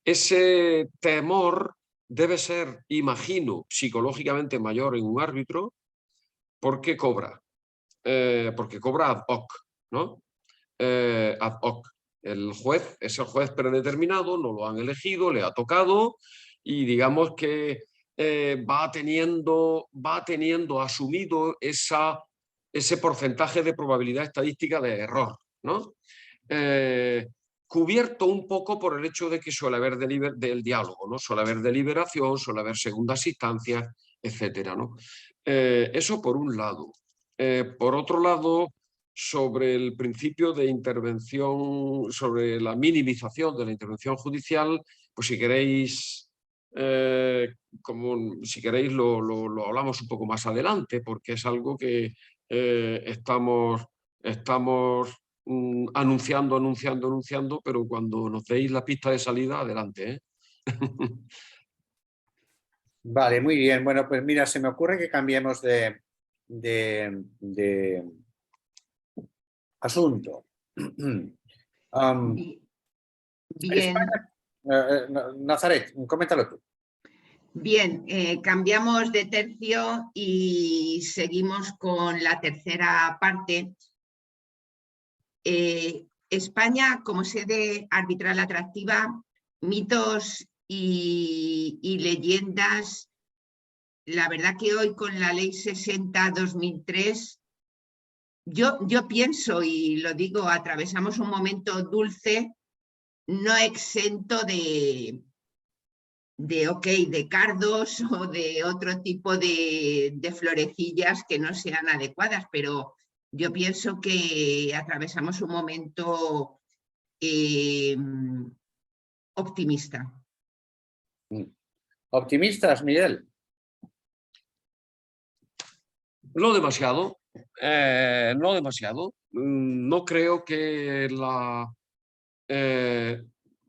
Speaker 3: Ese temor debe ser, imagino, psicológicamente mayor en un árbitro porque cobra ad hoc, ¿no? Ad hoc. El juez es el juez predeterminado, no lo han elegido, le ha tocado y digamos que va teniendo asumido ese porcentaje de probabilidad estadística de error, ¿no? Cubierto un poco por el hecho de que suele haber del diálogo, ¿no? Suele haber deliberación, suele haber segundas instancias, etcétera, ¿no? Eso por un lado. Por otro lado, sobre el principio de intervención, sobre la minimización de la intervención judicial, pues si queréis, lo hablamos un poco más adelante, porque es algo que estamos anunciando, pero cuando nos deis la pista de salida, adelante, ¿eh?
Speaker 1: Vale, muy bien. Bueno, pues mira, se me ocurre que cambiemos de asunto.
Speaker 2: Bien,
Speaker 1: Nazaret, coméntalo tú.
Speaker 2: bien, cambiamos de tercio y seguimos con la tercera parte. España como sede arbitral atractiva, mitos y leyendas. La verdad que hoy con la Ley 60/2003, yo pienso, y lo digo, atravesamos un momento dulce, no exento de cardos o de otro tipo de florecillas que no sean adecuadas, pero yo pienso que atravesamos un momento optimista.
Speaker 1: ¿Optimistas, Miguel?
Speaker 3: No demasiado, no demasiado. No creo que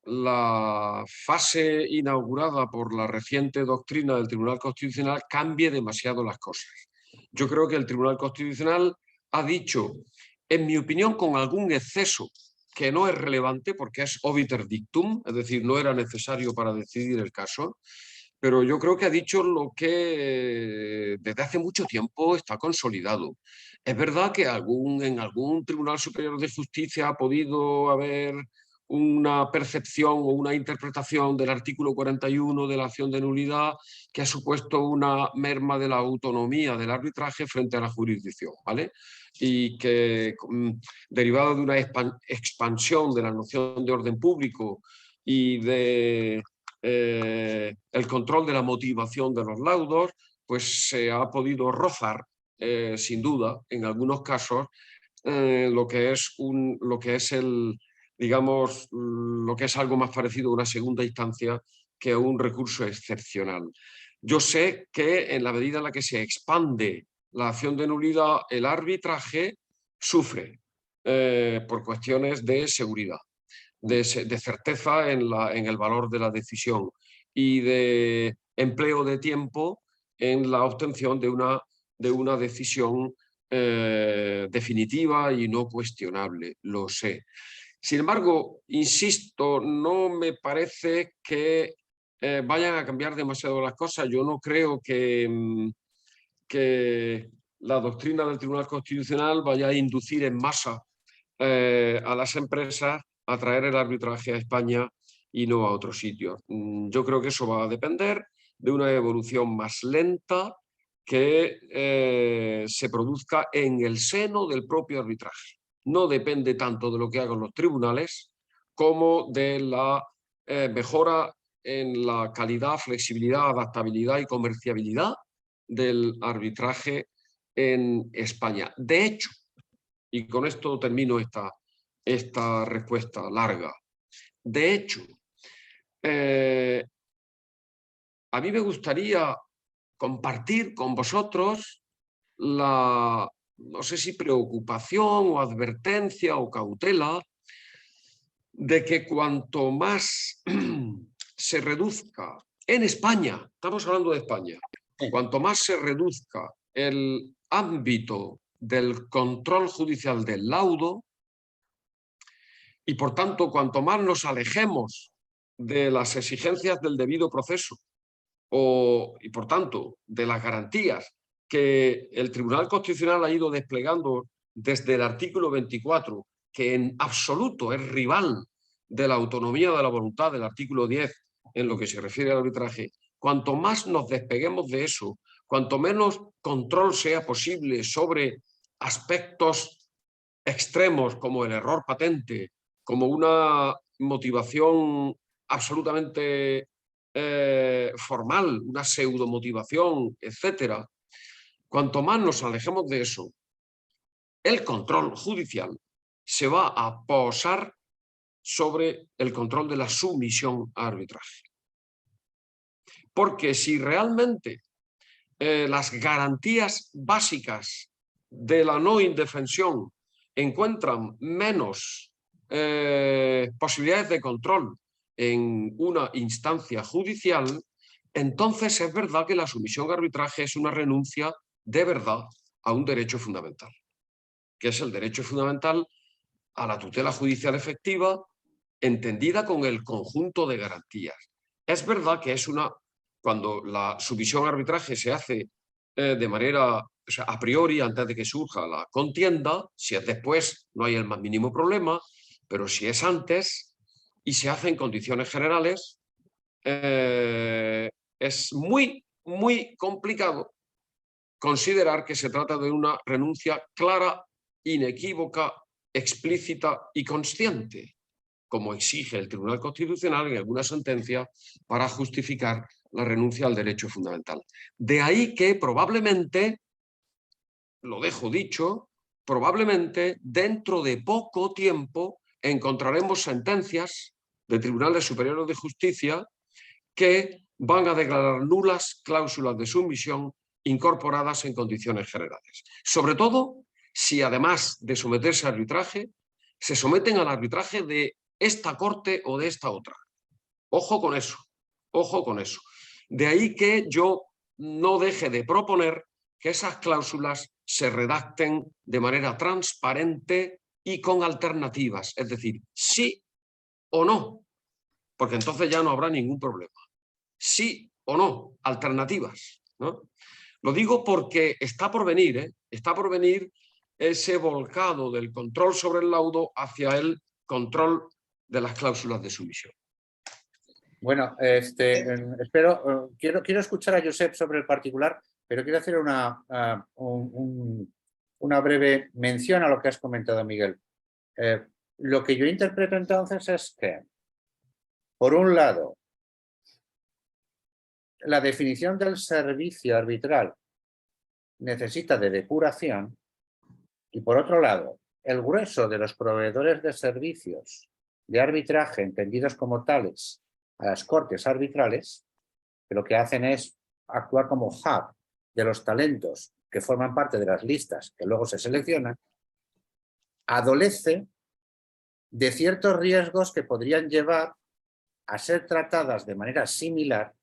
Speaker 3: la fase inaugurada por la reciente doctrina del Tribunal Constitucional cambie demasiado las cosas. Yo creo que el Tribunal Constitucional ha dicho, en mi opinión, con algún exceso que no es relevante porque es obiter dictum, es decir, no era necesario para decidir el caso, pero yo creo que ha dicho lo que desde hace mucho tiempo está consolidado. Es verdad que en algún Tribunal Superior de Justicia ha podido haber una percepción o una interpretación del artículo 41 de la acción de nulidad que ha supuesto una merma de la autonomía del arbitraje frente a la jurisdicción, ¿vale? Y que, derivado de una expansión de la noción de orden público y de el control de la motivación de los laudos, pues se ha podido rozar, sin duda, en algunos casos, lo que es algo más parecido a una segunda instancia que a un recurso excepcional. Yo sé que en la medida en la que se expande la acción de nulidad, el arbitraje sufre por cuestiones de seguridad, de certeza en el valor de la decisión y de empleo de tiempo en la obtención de una decisión definitiva y no cuestionable, lo sé. Sin embargo, insisto, no me parece que vayan a cambiar demasiado las cosas. Yo no creo que la doctrina del Tribunal Constitucional vaya a inducir en masa a las empresas a traer el arbitraje a España y no a otros sitios. Yo creo que eso va a depender de una evolución más lenta que se produzca en el seno del propio arbitraje. No depende tanto de lo que hagan los tribunales como de la mejora en la calidad, flexibilidad, adaptabilidad y comerciabilidad del arbitraje en España. De hecho, y con esto termino esta respuesta larga, de hecho, a mí me gustaría compartir con vosotros la, no sé si preocupación o advertencia o cautela de que cuanto más se reduzca en España, estamos hablando de España, cuanto más se reduzca el ámbito del control judicial del laudo y por tanto cuanto más nos alejemos de las exigencias del debido proceso y por tanto de las garantías que el Tribunal Constitucional ha ido desplegando desde el artículo 24, que en absoluto es rival de la autonomía de la voluntad del artículo 10 en lo que se refiere al arbitraje, cuanto más nos despeguemos de eso, cuanto menos control sea posible sobre aspectos extremos como el error patente, como una motivación absolutamente formal, una pseudomotivación, etcétera, cuanto más nos alejemos de eso, el control judicial se va a posar sobre el control de la sumisión a arbitraje. Porque si realmente las garantías básicas de la no indefensión encuentran menos posibilidades de control en una instancia judicial, entonces es verdad que la sumisión a arbitraje es una renuncia de verdad a un derecho fundamental, que es el derecho fundamental a la tutela judicial efectiva, entendida con el conjunto de garantías. Es verdad que cuando la sumisión a arbitraje se hace de manera, o sea, a priori, antes de que surja la contienda, si es después no hay el más mínimo problema, pero si es antes y se hace en condiciones generales, es muy, muy complicado considerar que se trata de una renuncia clara, inequívoca, explícita y consciente, como exige el Tribunal Constitucional en alguna sentencia para justificar la renuncia al derecho fundamental. De ahí que probablemente, lo dejo dicho, probablemente dentro de poco tiempo encontraremos sentencias de tribunales superiores de justicia que van a declarar nulas cláusulas de sumisión incorporadas en condiciones generales. Sobre todo si además de someterse a arbitraje, se someten al arbitraje de esta corte o de esta otra. Ojo con eso, ojo con eso. De ahí que yo no deje de proponer que esas cláusulas se redacten de manera transparente y con alternativas, es decir, sí o no, porque entonces ya no habrá ningún problema. Sí o no, alternativas, ¿no? Lo digo porque está por venir, está por venir ese volcado del control sobre el laudo hacia el control de las cláusulas de sumisión.
Speaker 1: Bueno, espero, quiero escuchar a Josep sobre el particular, pero quiero hacer una breve mención a lo que has comentado, Miguel. Lo que yo interpreto entonces es que, por un lado, la definición del servicio arbitral necesita de depuración y, por otro lado, el grueso de los proveedores de servicios de arbitraje, entendidos como tales, a las cortes arbitrales, que lo que hacen es actuar como hub de los talentos que forman parte de las listas que luego se seleccionan, adolece de ciertos riesgos que podrían llevar a ser tratadas de manera similar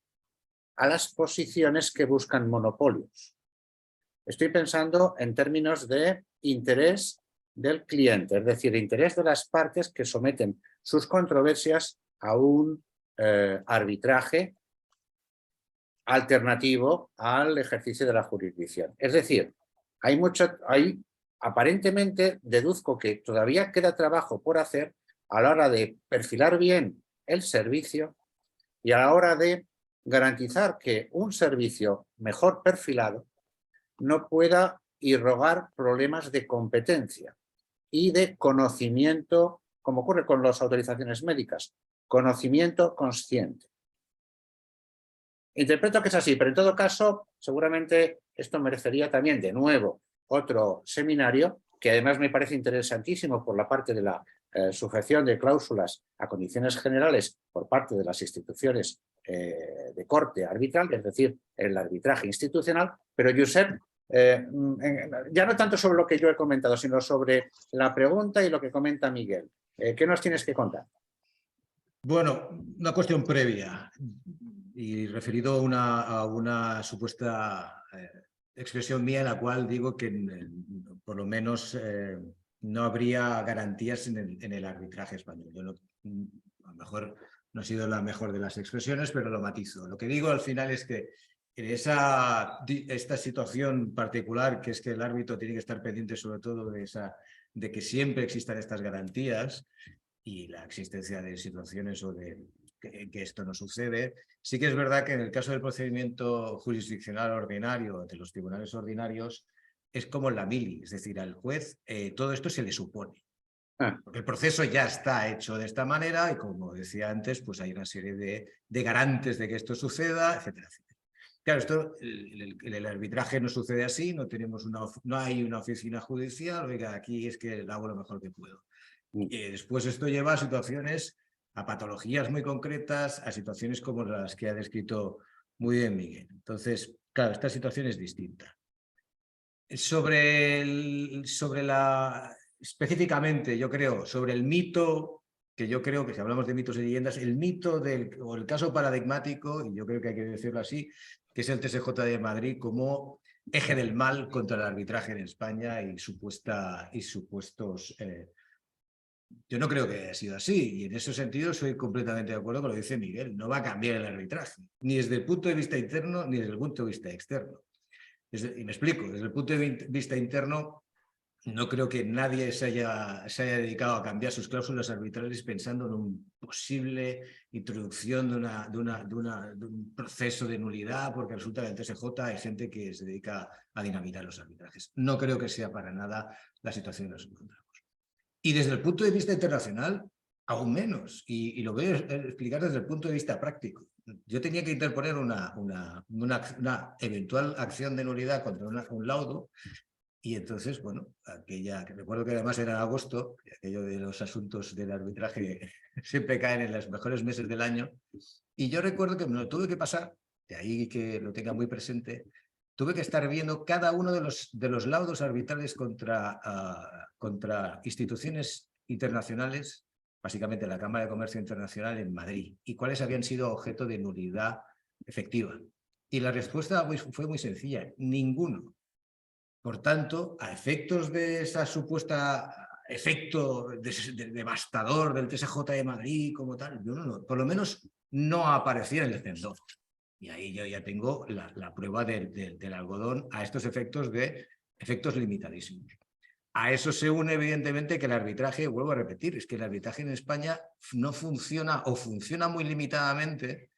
Speaker 1: a las posiciones que buscan monopolios. Estoy pensando en términos de interés del cliente, es decir, interés de las partes que someten sus controversias a un arbitraje alternativo al ejercicio de la jurisdicción. Es decir, aparentemente deduzco que todavía queda trabajo por hacer a la hora de perfilar bien el servicio y a la hora de garantizar que un servicio mejor perfilado no pueda irrogar problemas de competencia y de conocimiento, como ocurre con las autorizaciones médicas, conocimiento consciente. Interpreto que es así, pero en todo caso, seguramente esto merecería también, de nuevo, otro seminario, que además me parece interesantísimo por la parte de la sujeción de cláusulas a condiciones generales por parte de las instituciones de corte arbitral, es decir, el arbitraje institucional. Pero, Josep, ya no tanto sobre lo que yo he comentado, sino sobre la pregunta y lo que comenta Miguel. ¿Qué nos tienes que contar?
Speaker 4: Bueno, una cuestión previa y referido a una supuesta expresión mía en la cual digo que por lo menos no habría garantías en el arbitraje español. Yo a lo mejor no ha sido la mejor de las expresiones, pero lo matizo. Lo que digo al final es que en esta situación particular, que es que el árbitro tiene que estar pendiente sobre todo de que siempre existan estas garantías y la existencia de situaciones o de que esto no sucede, sí que es verdad que en el caso del procedimiento jurisdiccional ordinario de los tribunales ordinarios es como la mili, es decir, al juez todo esto se le supone. Porque el proceso ya está hecho de esta manera y, como decía antes, pues hay una serie de garantes de que esto suceda, etcétera, etcétera. Claro, esto, el arbitraje no sucede así, no hay una oficina judicial, oiga, aquí es que hago lo mejor que puedo. Después esto lleva a situaciones, a patologías muy concretas, a situaciones como las que ha descrito muy bien Miguel. Entonces, claro, esta situación es distinta. Específicamente, yo creo, sobre el mito, que yo creo que si hablamos de mitos y leyendas, el mito o el caso paradigmático, y yo creo que hay que decirlo así, que es el TSJ de Madrid como eje del mal contra el arbitraje en España y supuestos... Yo no creo que haya sido así, y en ese sentido soy completamente de acuerdo con lo que dice Miguel. No va a cambiar el arbitraje, ni desde el punto de vista interno, ni desde el punto de vista externo. Y me explico, desde el punto de vista interno, no creo que nadie se haya dedicado a cambiar sus cláusulas arbitrales pensando en una posible introducción de un proceso de nulidad, porque resulta que en el TSJ hay gente que se dedica a dinamitar los arbitrajes. No creo que sea para nada la situación en la que nos encontramos. Y desde el punto de vista internacional, aún menos. Y lo voy a explicar desde el punto de vista práctico. Yo tenía que interponer una eventual acción de nulidad contra un laudo. Y entonces, bueno, recuerdo que además era agosto, y aquello de los asuntos del arbitraje siempre caen en los mejores meses del año. Y yo recuerdo que me lo tuve que pasar, de ahí que lo tenga muy presente, tuve que estar viendo cada uno de los laudos arbitrales contra instituciones internacionales, básicamente la Cámara de Comercio Internacional en Madrid, y cuáles habían sido objeto de nulidad efectiva. Y la respuesta fue muy sencilla: ninguno. Por tanto, a efectos de esa supuesta efecto devastador del TSJ de Madrid como tal, yo por lo menos no aparecía en el censor. Y ahí yo ya tengo la prueba del algodón a estos efectos limitadísimos. A eso se une, evidentemente, que el arbitraje, vuelvo a repetir, es que el arbitraje en España no funciona o funciona muy limitadamente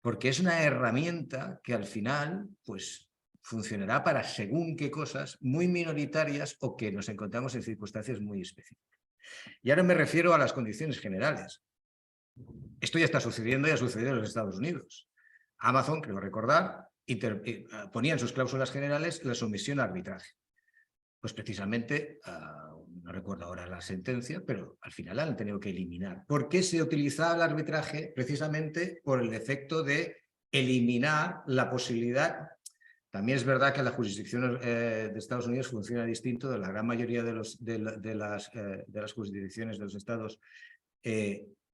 Speaker 4: porque es una herramienta que al final, pues, funcionará para según qué cosas muy minoritarias o que nos encontramos en circunstancias muy específicas. Y ahora me refiero a las condiciones generales. Esto ya está sucediendo y ha sucedido en los Estados Unidos. Amazon, creo recordar, ponía en sus cláusulas generales la sumisión a arbitraje. Pues precisamente, no recuerdo ahora la sentencia, pero al final la han tenido que eliminar. ¿Por qué se utilizaba el arbitraje? Precisamente por el efecto de eliminar la posibilidad. También es verdad que la jurisdicción de Estados Unidos funciona distinto de la gran mayoría de las jurisdicciones de los estados.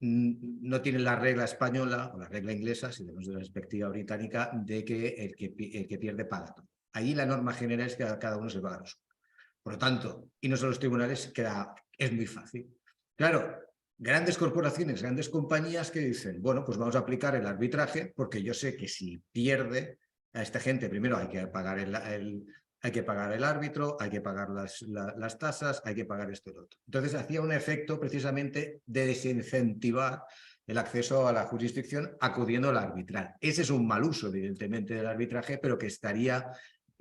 Speaker 4: No tienen la regla española o la regla inglesa, si vemos de la perspectiva británica, de que el que pierde paga todo. Ahí la norma general es que cada uno se paga lo suyo. Por lo tanto, irnos a los tribunales es muy fácil. Claro, grandes corporaciones, grandes compañías que dicen, bueno, pues vamos a aplicar el arbitraje porque yo sé que si pierde a esta gente, primero hay que pagar el árbitro, hay que pagar las tasas, hay que pagar esto y lo otro. Entonces hacía un efecto precisamente de desincentivar el acceso a la jurisdicción acudiendo al arbitral. Ese es un mal uso, evidentemente, del arbitraje, pero que estaría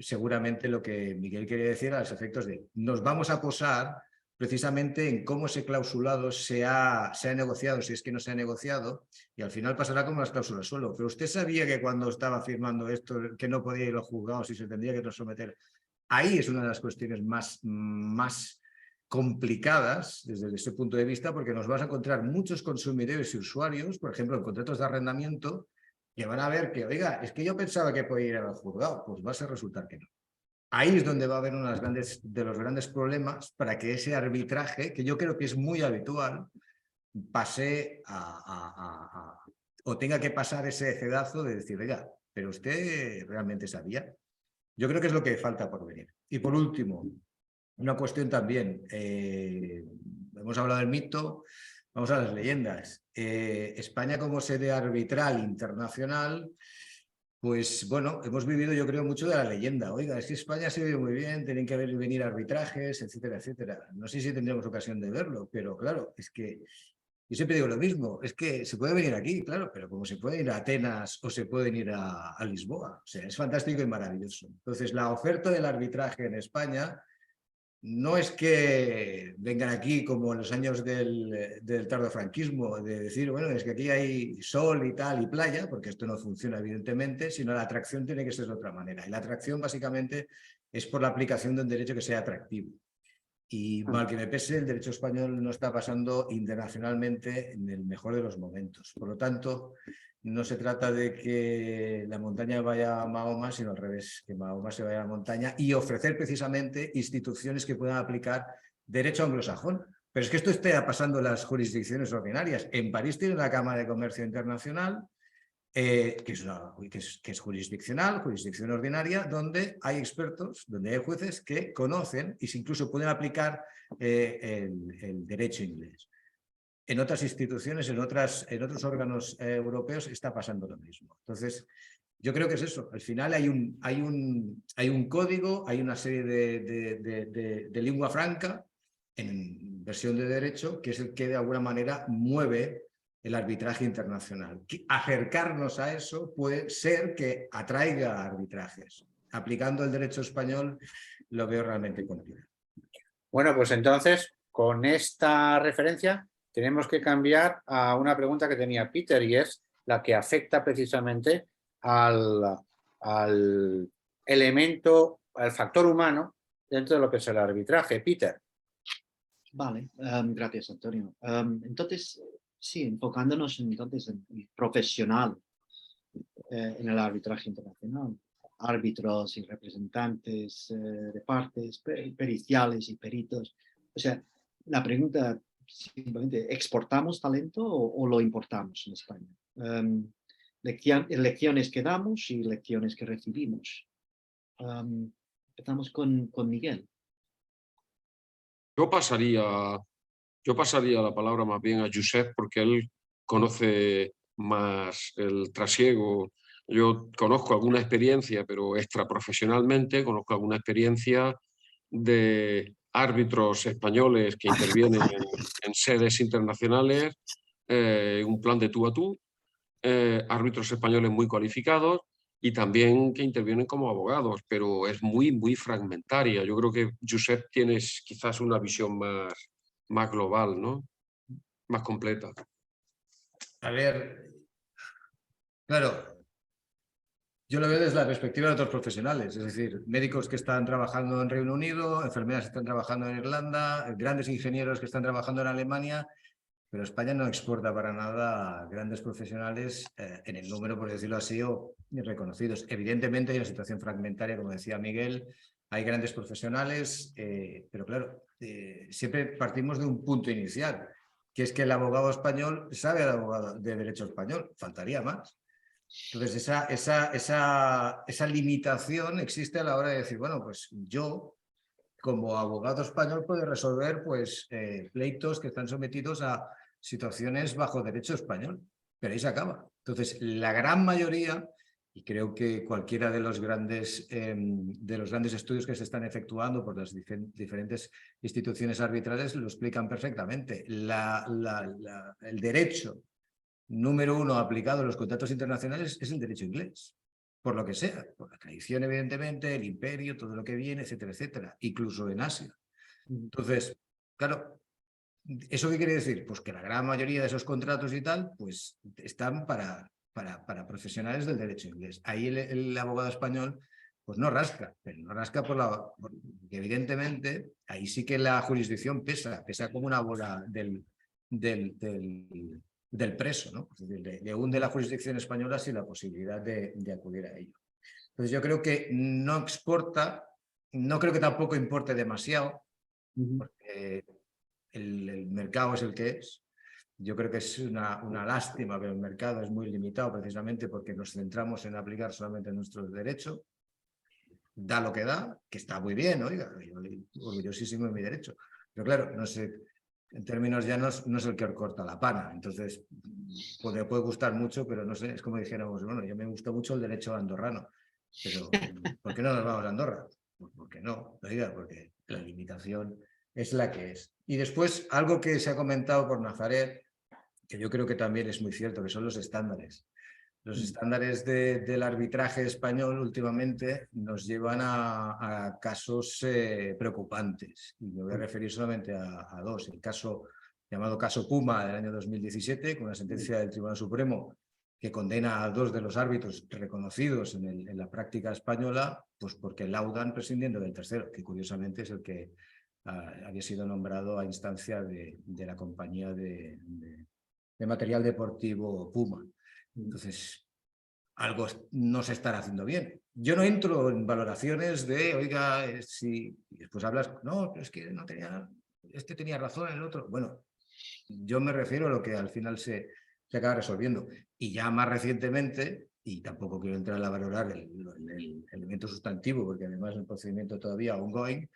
Speaker 4: seguramente lo que Miguel quería decir a los efectos de nos vamos a posar precisamente en cómo ese clausulado se ha negociado, si es que no se ha negociado, y al final pasará como las cláusulas suelo. Pero usted sabía que cuando estaba firmando esto, que no podía ir a los juzgados y se tendría que someter. Ahí es una de las cuestiones más complicadas desde ese punto de vista, porque nos vas a encontrar muchos consumidores y usuarios, por ejemplo, en contratos de arrendamiento, que van a ver que, oiga, es que yo pensaba que podía ir al juzgado, pues va a resultar que no. Ahí es donde va a haber uno de los grandes problemas para que ese arbitraje, que yo creo que es muy habitual, pase o tenga que pasar ese cedazo de decir, oiga, pero usted realmente sabía. Yo creo que es lo que falta por venir. Y por último, una cuestión también, hemos hablado del mito, vamos a las leyendas. España como sede arbitral internacional, pues bueno, hemos vivido yo creo mucho de la leyenda. Oiga, es que España se vive muy bien, tienen que venir arbitrajes, etcétera, etcétera. No sé si tendremos ocasión de verlo, pero claro, es que yo siempre digo lo mismo, es que se puede venir aquí, claro, pero como se puede ir a Atenas o se pueden ir a Lisboa. O sea, es fantástico y maravilloso. Entonces, la oferta del arbitraje en España no es que vengan aquí como en los años del tardofranquismo, de decir, bueno, es que aquí hay sol y tal y playa, porque esto no funciona evidentemente, sino la atracción tiene que ser de otra manera. Y la atracción básicamente es por la aplicación de un derecho que sea atractivo. Y mal que me pese, el derecho español no está pasando internacionalmente en el mejor de los momentos. Por lo tanto, no se trata de que la montaña vaya a Mahoma, sino al revés, que Mahoma se vaya a la montaña y ofrecer precisamente instituciones que puedan aplicar derecho anglosajón. Pero es que esto está pasando en las jurisdicciones ordinarias. En París tiene la Cámara de Comercio Internacional, que es jurisdiccional, jurisdicción ordinaria, donde hay expertos, donde hay jueces que conocen y incluso pueden aplicar el derecho inglés. En otras instituciones, en otros órganos europeos está pasando lo mismo. Entonces, yo creo que es eso. Al final hay un código, hay una serie de lengua franca en versión de derecho, que es el que de alguna manera mueve el arbitraje internacional. Acercarnos a eso puede ser que atraiga arbitrajes. Aplicando el derecho español lo veo realmente complicado.
Speaker 1: Bueno, pues entonces, con esta referencia, tenemos que cambiar a una pregunta que tenía Peter y es la que afecta precisamente al elemento, al factor humano dentro de lo que es el arbitraje. Peter.
Speaker 5: Vale, gracias, Antonio. Entonces, sí, enfocándonos entonces en el profesional en el arbitraje internacional, árbitros y representantes de partes, periciales y peritos. O sea, la pregunta simplemente, ¿exportamos talento o lo importamos en España? Lecciones que damos y lecciones que recibimos. Empezamos con Miguel.
Speaker 3: Yo pasaría la palabra más bien a Josep porque él conoce más el trasiego. Yo conozco alguna experiencia, pero extraprofesionalmente conozco alguna experiencia de árbitros españoles que intervienen en sedes internacionales, un plan de tú a tú, árbitros españoles muy cualificados y también que intervienen como abogados, pero es muy, muy fragmentaria. Yo creo que Josep tienes quizás una visión más global, ¿no? Más completa.
Speaker 4: A ver, claro, yo lo veo desde la perspectiva de otros profesionales, es decir, médicos que están trabajando en Reino Unido, enfermeras que están trabajando en Irlanda, grandes ingenieros que están trabajando en Alemania, pero España no exporta para nada a grandes profesionales en el número, por decirlo así, o reconocidos. Evidentemente hay una situación fragmentaria, como decía Miguel, hay grandes profesionales, pero claro, siempre partimos de un punto inicial, que es que el abogado español sabe al abogado de derecho español, faltaría más. Entonces, esa limitación existe a la hora de decir, bueno, pues yo, como abogado español, puedo resolver pues, pleitos que están sometidos a situaciones bajo derecho español, pero ahí se acaba. Entonces, la gran mayoría, y creo que cualquiera de los grandes estudios que se están efectuando por las diferentes instituciones arbitrales lo explican perfectamente. El derecho número uno aplicado en los contratos internacionales es el derecho inglés, por lo que sea, por la tradición evidentemente, el imperio, todo lo que viene, etcétera, etcétera, incluso en Asia. Entonces, claro, ¿eso qué quiere decir? Pues que la gran mayoría de esos contratos y tal, pues están para profesionales del derecho inglés. Ahí el abogado español pues no rasca, pero no rasca porque evidentemente ahí sí que la jurisdicción pesa como una bola del preso, ¿no? Es decir, le hunde la jurisdicción española sin la posibilidad de acudir a ello. Entonces yo creo que no exporta, no creo que tampoco importe demasiado, porque el mercado es el que es. Yo creo que es una lástima, pero el mercado es muy limitado precisamente porque nos centramos en aplicar solamente nuestros derechos. Da lo que da, que está muy bien, oiga, yo orgullosísimo de mi derecho. Pero claro, no sé, en términos llanos, no es el que corta la pana. Entonces, pues me puede gustar mucho, pero no sé, es como dijéramos, bueno, yo me gusta mucho el derecho andorrano, pero ¿por qué no nos vamos a Andorra? Pues ¿por qué no? Oiga, porque la limitación es la que es. Y después, algo que se ha comentado por Nazaret, que yo creo que también es muy cierto, que son los estándares. Los estándares del arbitraje español últimamente nos llevan a casos preocupantes. Y me voy a referir solamente a dos. El caso llamado caso Puma del año 2017, con una sentencia del Tribunal Supremo que condena a 2 de los árbitros reconocidos en la práctica española, pues porque laudan prescindiendo del tercero, que curiosamente es el que había sido nombrado a instancia de la compañía de material deportivo Puma. Entonces, algo no se estará haciendo bien. Yo no entro en valoraciones de, oiga, si después hablas, no, pero es que no tenía, este tenía razón, el otro. Bueno, yo me refiero a lo que al final se acaba resolviendo. Y ya más recientemente, y tampoco quiero entrar a valorar el elemento sustantivo, porque además es un procedimiento todavía ongoing,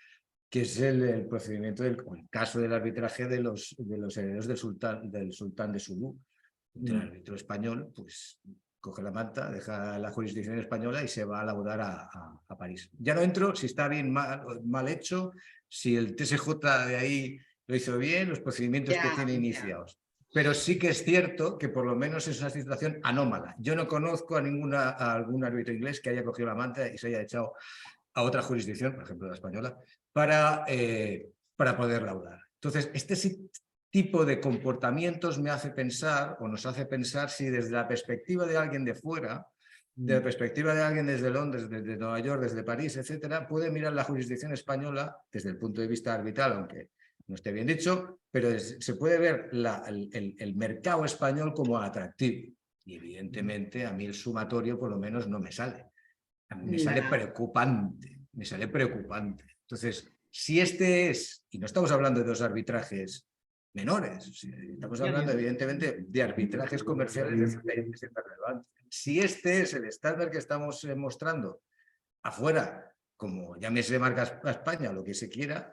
Speaker 4: que es el procedimiento el caso del arbitraje de los herederos del sultán de Zulú. El árbitro español, pues coge la manta, deja la jurisdicción española y se va a laudar a París. Ya no entro si está bien mal hecho, si el TSJ de ahí lo hizo bien, los procedimientos que tiene iniciados. Pero sí que es cierto que por lo menos es una situación anómala. Yo no conozco a algún árbitro inglés que haya cogido la manta y se haya echado a otra jurisdicción, por ejemplo la española, para poder laudar. Entonces, este tipo de comportamientos me hace pensar, o nos hace pensar, si desde la perspectiva de alguien de fuera, de la perspectiva de alguien desde Londres, desde Nueva York, desde París, etcétera, puede mirar la jurisdicción española desde el punto de vista arbitral, aunque no esté bien dicho, pero se puede ver el mercado español como atractivo. Y evidentemente a mí el sumatorio por lo menos no me sale. A mí me sale preocupante, me sale preocupante. Entonces, si este es, y no estamos hablando de 2 arbitrajes menores, estamos hablando evidentemente de arbitrajes comerciales de cierta relevancia. Si este es el estándar que estamos mostrando afuera, como llámese marca a España, lo que se quiera,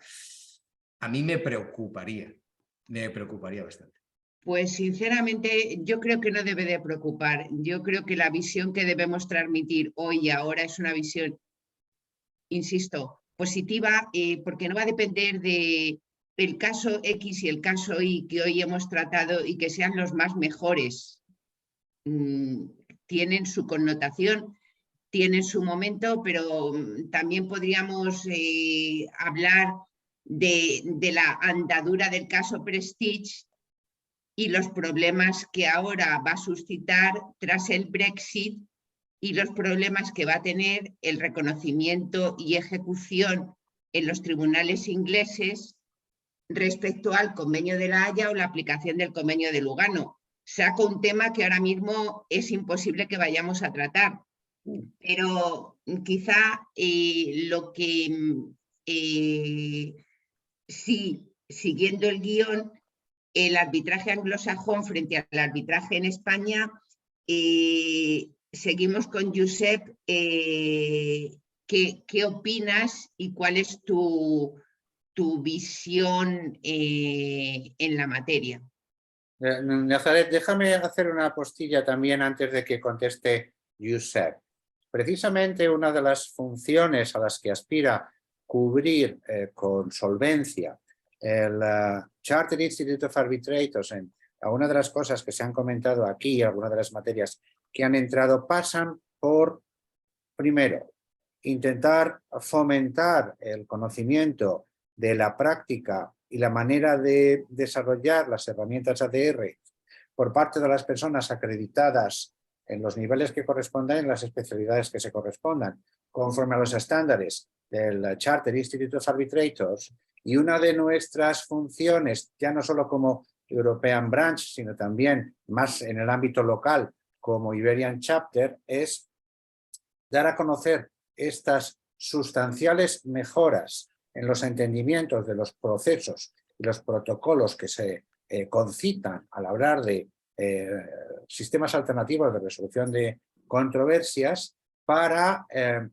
Speaker 4: a mí me preocuparía bastante.
Speaker 2: Pues sinceramente yo creo que no debe de preocupar. Yo creo que la visión que debemos transmitir hoy y ahora es una visión, insisto, positiva, porque no va a depender del caso X y el caso Y que hoy hemos tratado y que sean los más mejores. Tienen su connotación, tienen su momento, pero también podríamos hablar de la andadura del caso Prestige y los problemas que ahora va a suscitar tras el Brexit y los problemas que va a tener el reconocimiento y ejecución en los tribunales ingleses respecto al Convenio de La Haya o la aplicación del Convenio de Lugano. Saco un tema que ahora mismo es imposible que vayamos a tratar, pero quizá lo que sí, siguiendo el guión, el arbitraje anglosajón frente al arbitraje en España, seguimos con Josep. ¿Qué opinas y cuál es tu visión en la materia?
Speaker 1: Nazaret, déjame hacer una apostilla también antes de que conteste Josep. Precisamente una de las funciones a las que aspira cubrir con solvencia el Chartered Institute of Arbitrators, una de las cosas que se han comentado aquí, algunas de las materias que han entrado, pasan por, primero, intentar fomentar el conocimiento de la práctica y la manera de desarrollar las herramientas ADR por parte de las personas acreditadas en los niveles que correspondan, en las especialidades que se correspondan, conforme a los estándares del Charter Institute of Arbitrators, y una de nuestras funciones, ya no solo como European Branch, sino también más en el ámbito local como Iberian Chapter, es dar a conocer estas sustanciales mejoras en los entendimientos de los procesos y los protocolos que se concitan al hablar de sistemas alternativos de resolución de controversias para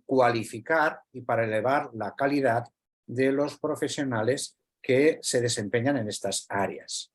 Speaker 1: cualificar y para elevar la calidad de los profesionales que se desempeñan en estas áreas.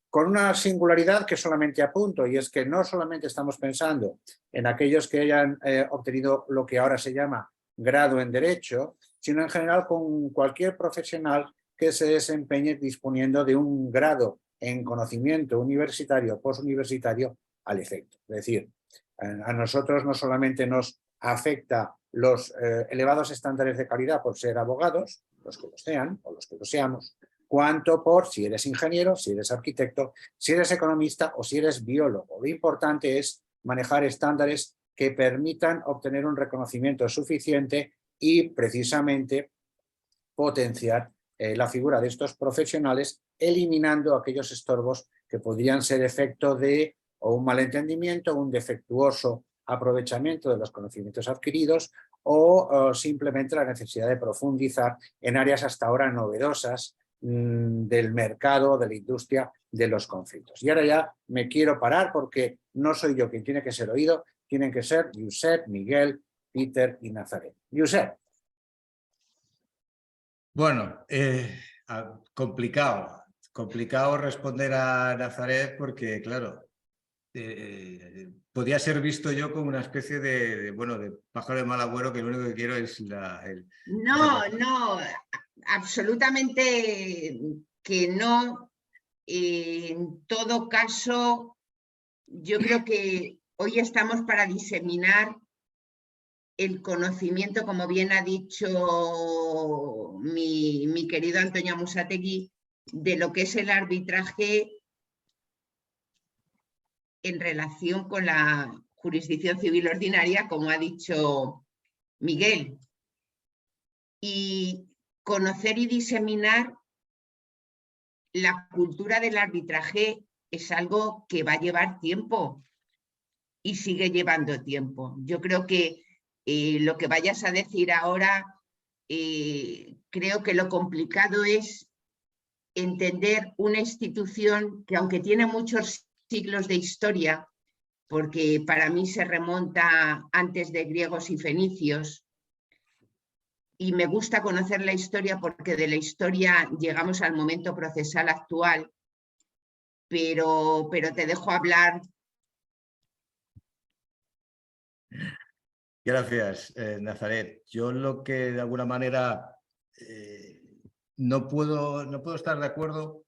Speaker 1: Con una singularidad que solamente apunto, y es que no solamente estamos pensando en aquellos que hayan obtenido lo que ahora se llama grado en Derecho, sino en general con cualquier profesional que se desempeñe disponiendo de un grado en conocimiento universitario o postuniversitario al efecto. Es decir, a nosotros no solamente nos afecta los elevados estándares de calidad por ser abogados, los que lo sean o los que lo seamos, cuanto por si eres ingeniero, si eres arquitecto, si eres economista o si eres biólogo. Lo importante es manejar estándares que permitan obtener un reconocimiento suficiente y precisamente potenciar la figura de estos profesionales, eliminando aquellos estorbos que podrían ser efecto de o un malentendimiento, un defectuoso aprovechamiento de los conocimientos adquiridos o simplemente la necesidad de profundizar en áreas hasta ahora novedosas del mercado, de la industria, de los conflictos. Y ahora ya me quiero parar porque no soy yo quien tiene que ser oído, tienen que ser Josep, Miguel, Peter y Nazaret. Josep.
Speaker 4: Bueno, complicado responder a Nazaret porque, claro, podía ser visto yo como una especie de pájaro de mal agüero que lo único que quiero es
Speaker 2: No, absolutamente que no. En todo caso, yo creo que hoy estamos para diseminar el conocimiento, como bien ha dicho mi querido Antonio Amusategui, de lo que es el arbitraje en relación con la jurisdicción civil ordinaria, como ha dicho Miguel. Y conocer y diseminar la cultura del arbitraje es algo que va a llevar tiempo y sigue llevando tiempo. Yo creo que lo que vayas a decir ahora, creo que lo complicado es entender una institución que, aunque tiene muchos siglos de historia, porque para mí se remonta antes de griegos y fenicios, y me gusta conocer la historia porque de la historia llegamos al momento procesal actual, pero te dejo hablar.
Speaker 4: Gracias, Nazaret. Yo lo que de alguna manera no puedo estar de acuerdo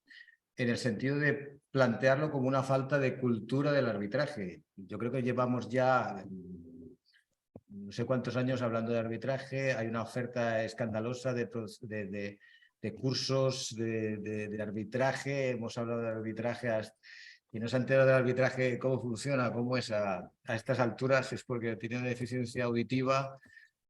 Speaker 4: en el sentido de plantearlo como una falta de cultura del arbitraje. Yo creo que llevamos ya no sé cuántos años hablando de arbitraje, hay una oferta escandalosa de cursos de arbitraje, hemos hablado de arbitraje y no se ha enterado del arbitraje, cómo funciona, cómo es a estas alturas, es porque tiene una deficiencia auditiva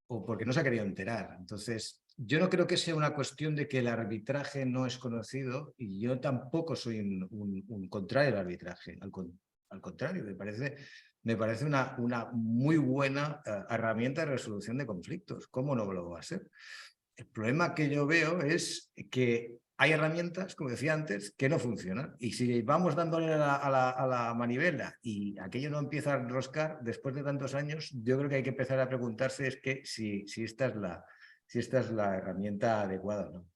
Speaker 4: o porque no se ha querido enterar. Entonces, yo no creo que sea una cuestión de que el arbitraje no es conocido y yo tampoco soy un contrario al arbitraje, al contrario, me parece una muy buena herramienta de resolución de conflictos. ¿Cómo no lo va a ser? El problema que yo veo es que hay herramientas, como decía antes, que no funcionan. Y si vamos dándole a la manivela y aquello no empieza a enroscar, después de tantos años, yo creo que hay que empezar a preguntarse si esta es la herramienta adecuada o no.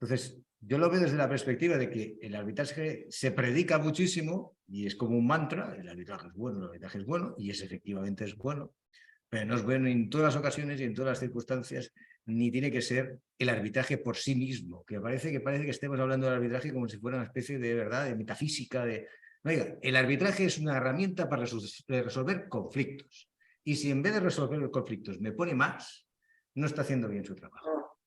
Speaker 4: Entonces, yo lo veo desde la perspectiva de que el arbitraje se predica muchísimo y es como un mantra, el arbitraje es bueno, y efectivamente es bueno, pero no es bueno en todas las ocasiones y en todas las circunstancias, ni tiene que ser el arbitraje por sí mismo, que parece que estemos hablando del arbitraje como si fuera una especie de verdad, de metafísica, No, oiga, el arbitraje es una herramienta para resolver conflictos. Y si en vez de resolver conflictos me pone más, no está haciendo bien su trabajo.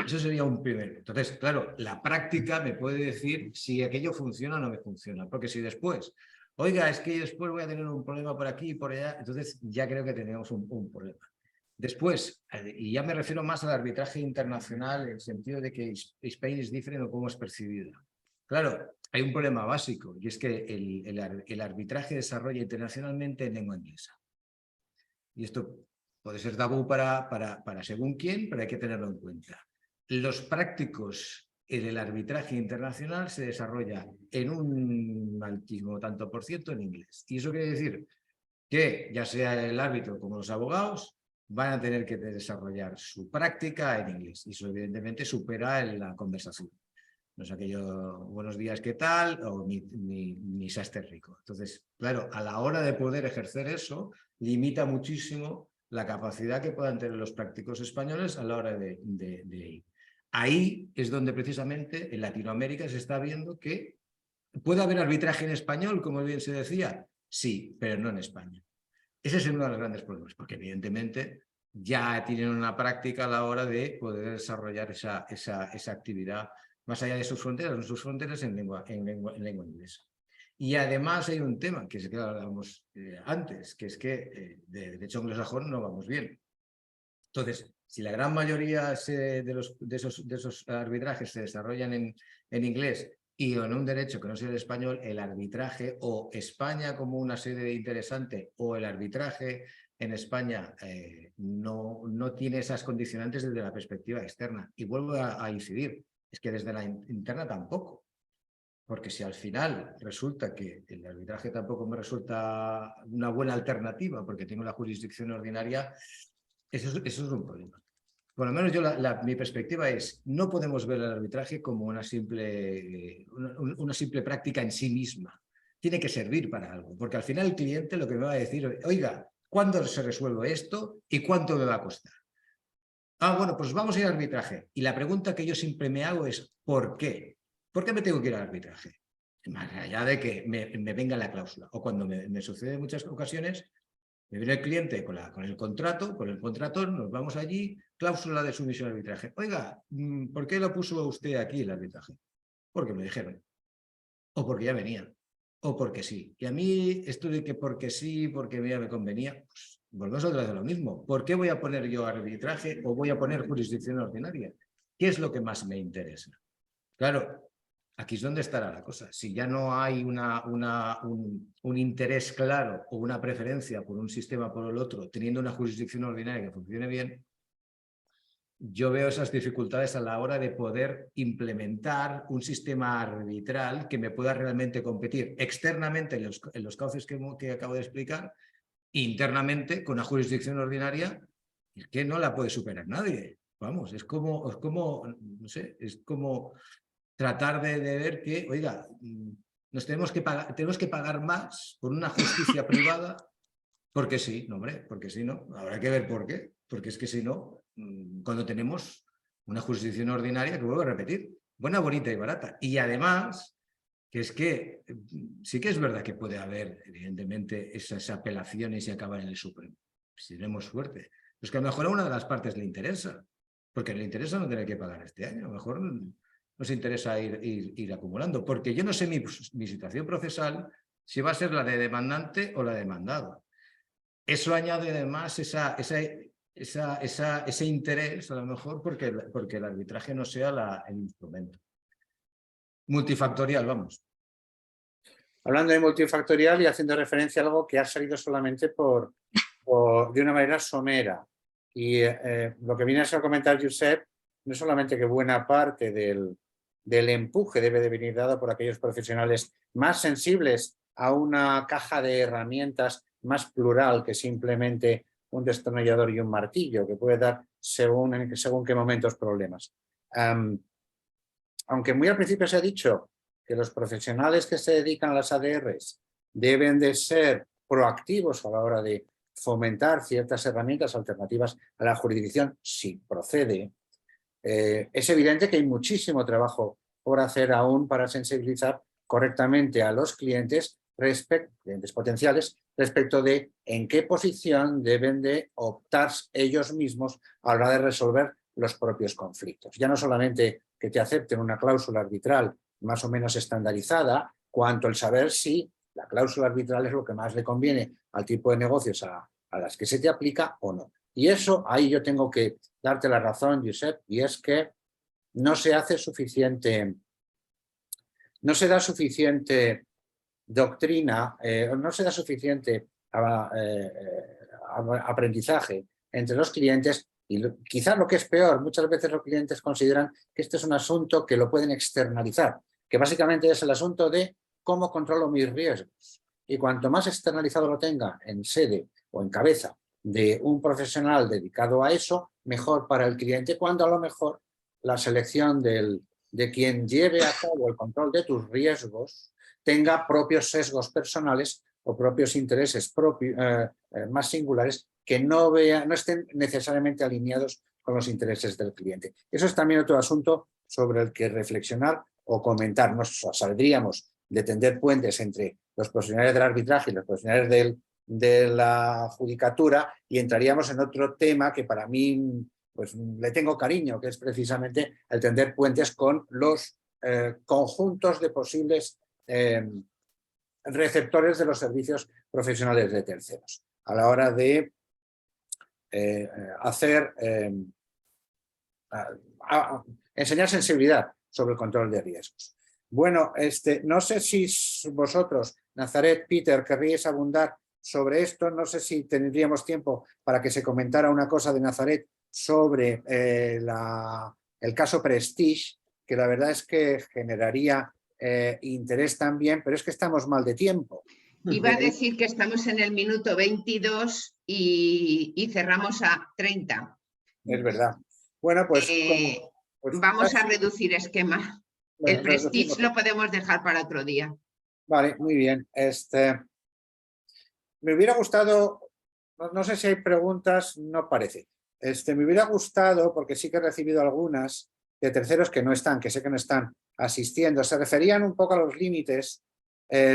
Speaker 4: Eso sería un primero. Entonces, claro, la práctica me puede decir si aquello funciona o no me funciona. Porque si después, oiga, es que después voy a tener un problema por aquí y por allá, entonces ya creo que tenemos un problema. Después, y ya me refiero más al arbitraje internacional en el sentido de que Spain is different o cómo es percibida. Claro, hay un problema básico y es que el arbitraje desarrolla internacionalmente en lengua inglesa. Y esto puede ser tabú para según quién, pero hay que tenerlo en cuenta. Los prácticos en el arbitraje internacional se desarrolla en un altísimo tanto por ciento en inglés. Y eso quiere decir que ya sea el árbitro como los abogados van a tener que desarrollar su práctica en inglés. Y eso evidentemente supera en la conversación. No es aquello, buenos días, ¿qué tal? O mi sastre rico. Entonces, claro, a la hora de poder ejercer eso, limita muchísimo la capacidad que puedan tener los prácticos españoles a la hora de ir. Ahí es donde precisamente en Latinoamérica se está viendo que puede haber arbitraje en español, como bien se decía, sí, pero no en España. Ese es uno de los grandes problemas, porque evidentemente ya tienen una práctica a la hora de poder desarrollar esa actividad más allá de sus fronteras, en lengua inglesa. Y además hay un tema que es que hablábamos antes, que es que de derecho anglosajón no vamos bien. Entonces, si la gran mayoría de esos arbitrajes se desarrollan en inglés y en un derecho que no sea el español, el arbitraje o España como una sede interesante o el arbitraje en España no tiene esas condicionantes desde la perspectiva externa. Y vuelvo a incidir, es que desde la interna tampoco. Porque si al final resulta que el arbitraje tampoco me resulta una buena alternativa porque tengo la jurisdicción ordinaria, eso es un problema. Por lo menos mi perspectiva es, no podemos ver el arbitraje como una simple práctica en sí misma. Tiene que servir para algo, porque al final el cliente lo que me va a decir, oiga, ¿cuándo se resuelve esto y cuánto me va a costar? Ah, bueno, pues vamos a ir al arbitraje. Y la pregunta que yo siempre me hago es, ¿por qué? ¿Por qué me tengo que ir al arbitraje? Más allá de que me venga la cláusula. O cuando me sucede en muchas ocasiones, me viene el cliente con el contrato, nos vamos allí, cláusula de sumisión al arbitraje. Oiga, ¿por qué lo puso usted aquí el arbitraje? Porque me dijeron. O porque ya venía. O porque sí. Y a mí esto de que porque sí, porque ya me convenía, pues volvemos otra vez a lo mismo. ¿Por qué voy a poner yo arbitraje o voy a poner jurisdicción ordinaria? ¿Qué es lo que más me interesa? Claro, aquí es donde estará la cosa. Si ya no hay un interés claro o una preferencia por un sistema por el otro, teniendo una jurisdicción ordinaria que funcione bien, yo veo esas dificultades a la hora de poder implementar un sistema arbitral que me pueda realmente competir externamente en los cauces que acabo de explicar, internamente con una jurisdicción ordinaria que no la puede superar nadie. Vamos, es como no sé, es como tratar de ver que, oiga, tenemos que pagar más por una justicia privada porque sí, no, hombre, porque sí, no. Habrá que ver por qué, porque es que si no, cuando tenemos una jurisdicción ordinaria, que vuelvo a repetir, buena, bonita y barata. Y además, que es que sí que es verdad que puede haber, evidentemente, esas apelaciones y acabar en el Supremo. Si tenemos suerte. Pues que a lo mejor a una de las partes le interesa, porque le interesa no tener que pagar este año. A lo mejor nos interesa ir acumulando, porque yo no sé mi situación procesal si va a ser la de demandante o la de demandado. Eso añade además ese interés, a lo mejor, porque el arbitraje no sea el instrumento. Multifactorial, vamos.
Speaker 1: Hablando de multifactorial y haciendo referencia a algo que ha salido solamente de una manera somera. Y lo que viene a comentar Josep no es solamente que buena parte del empuje debe de venir dado por aquellos profesionales más sensibles a una caja de herramientas más plural que simplemente un destornillador y un martillo, que puede dar según qué momentos problemas. Aunque muy al principio se ha dicho que los profesionales que se dedican a las ADRs deben de ser proactivos a la hora de fomentar ciertas herramientas alternativas a la jurisdicción, si procede, es evidente que hay muchísimo trabajo por hacer aún para sensibilizar correctamente a los clientes potenciales respecto de en qué posición deben de optar ellos mismos a la hora de resolver los propios conflictos. Ya no solamente que te acepten una cláusula arbitral más o menos estandarizada, cuanto el saber si la cláusula arbitral es lo que más le conviene al tipo de negocios a las que se te aplica o no. Y eso, ahí yo tengo que darte la razón, Josep, y es que no se hace suficiente, no se da suficiente doctrina, no se da suficiente aprendizaje entre los clientes y quizás lo que es peor, muchas veces los clientes consideran que este es un asunto que lo pueden externalizar, que básicamente es el asunto de cómo controlo mis riesgos. Y cuanto más externalizado lo tenga en sede o en cabeza de un profesional dedicado a eso, mejor para el cliente, cuando a lo mejor la selección de quien lleve a cabo el control de tus riesgos tenga propios sesgos personales o propios intereses más singulares que no estén necesariamente alineados con los intereses del cliente. Eso es también otro asunto sobre el que reflexionar o comentar. Nos saldríamos de tender puentes entre los profesionales del arbitraje y los profesionales de la judicatura y entraríamos en otro tema que para mí pues, le tengo cariño, que es precisamente el tender puentes con los conjuntos de posibles receptores de los servicios profesionales de terceros a la hora de enseñar sensibilidad sobre el control de riesgos. Bueno, no sé si vosotros, Nazaret, Peter, querríais abundar sobre esto. No sé si tendríamos tiempo para que se comentara una cosa de Nazaret sobre el caso Prestige, que la verdad es que generaría interés también, pero es que estamos mal de tiempo.
Speaker 2: Iba a decir que estamos en el minuto 22 y cerramos a 30.
Speaker 1: Es verdad. Bueno, pues
Speaker 2: vamos a reducir esquema.
Speaker 1: Bueno,
Speaker 2: el Prestige lo podemos dejar para otro día.
Speaker 1: Vale, muy bien. Me hubiera gustado, no sé si hay preguntas, no parece. Me hubiera gustado, porque sí que he recibido algunas de terceros que no están, que sé que no están asistiendo, se referían un poco a los límites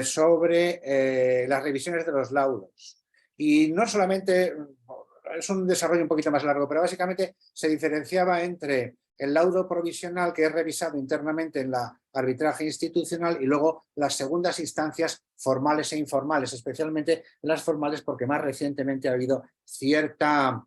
Speaker 1: sobre las revisiones de los laudos. Y no solamente, es un desarrollo un poquito más largo, pero básicamente se diferenciaba entre el laudo provisional que es revisado internamente en la arbitraje institucional y luego las segundas instancias formales e informales, especialmente las formales porque más recientemente ha habido cierto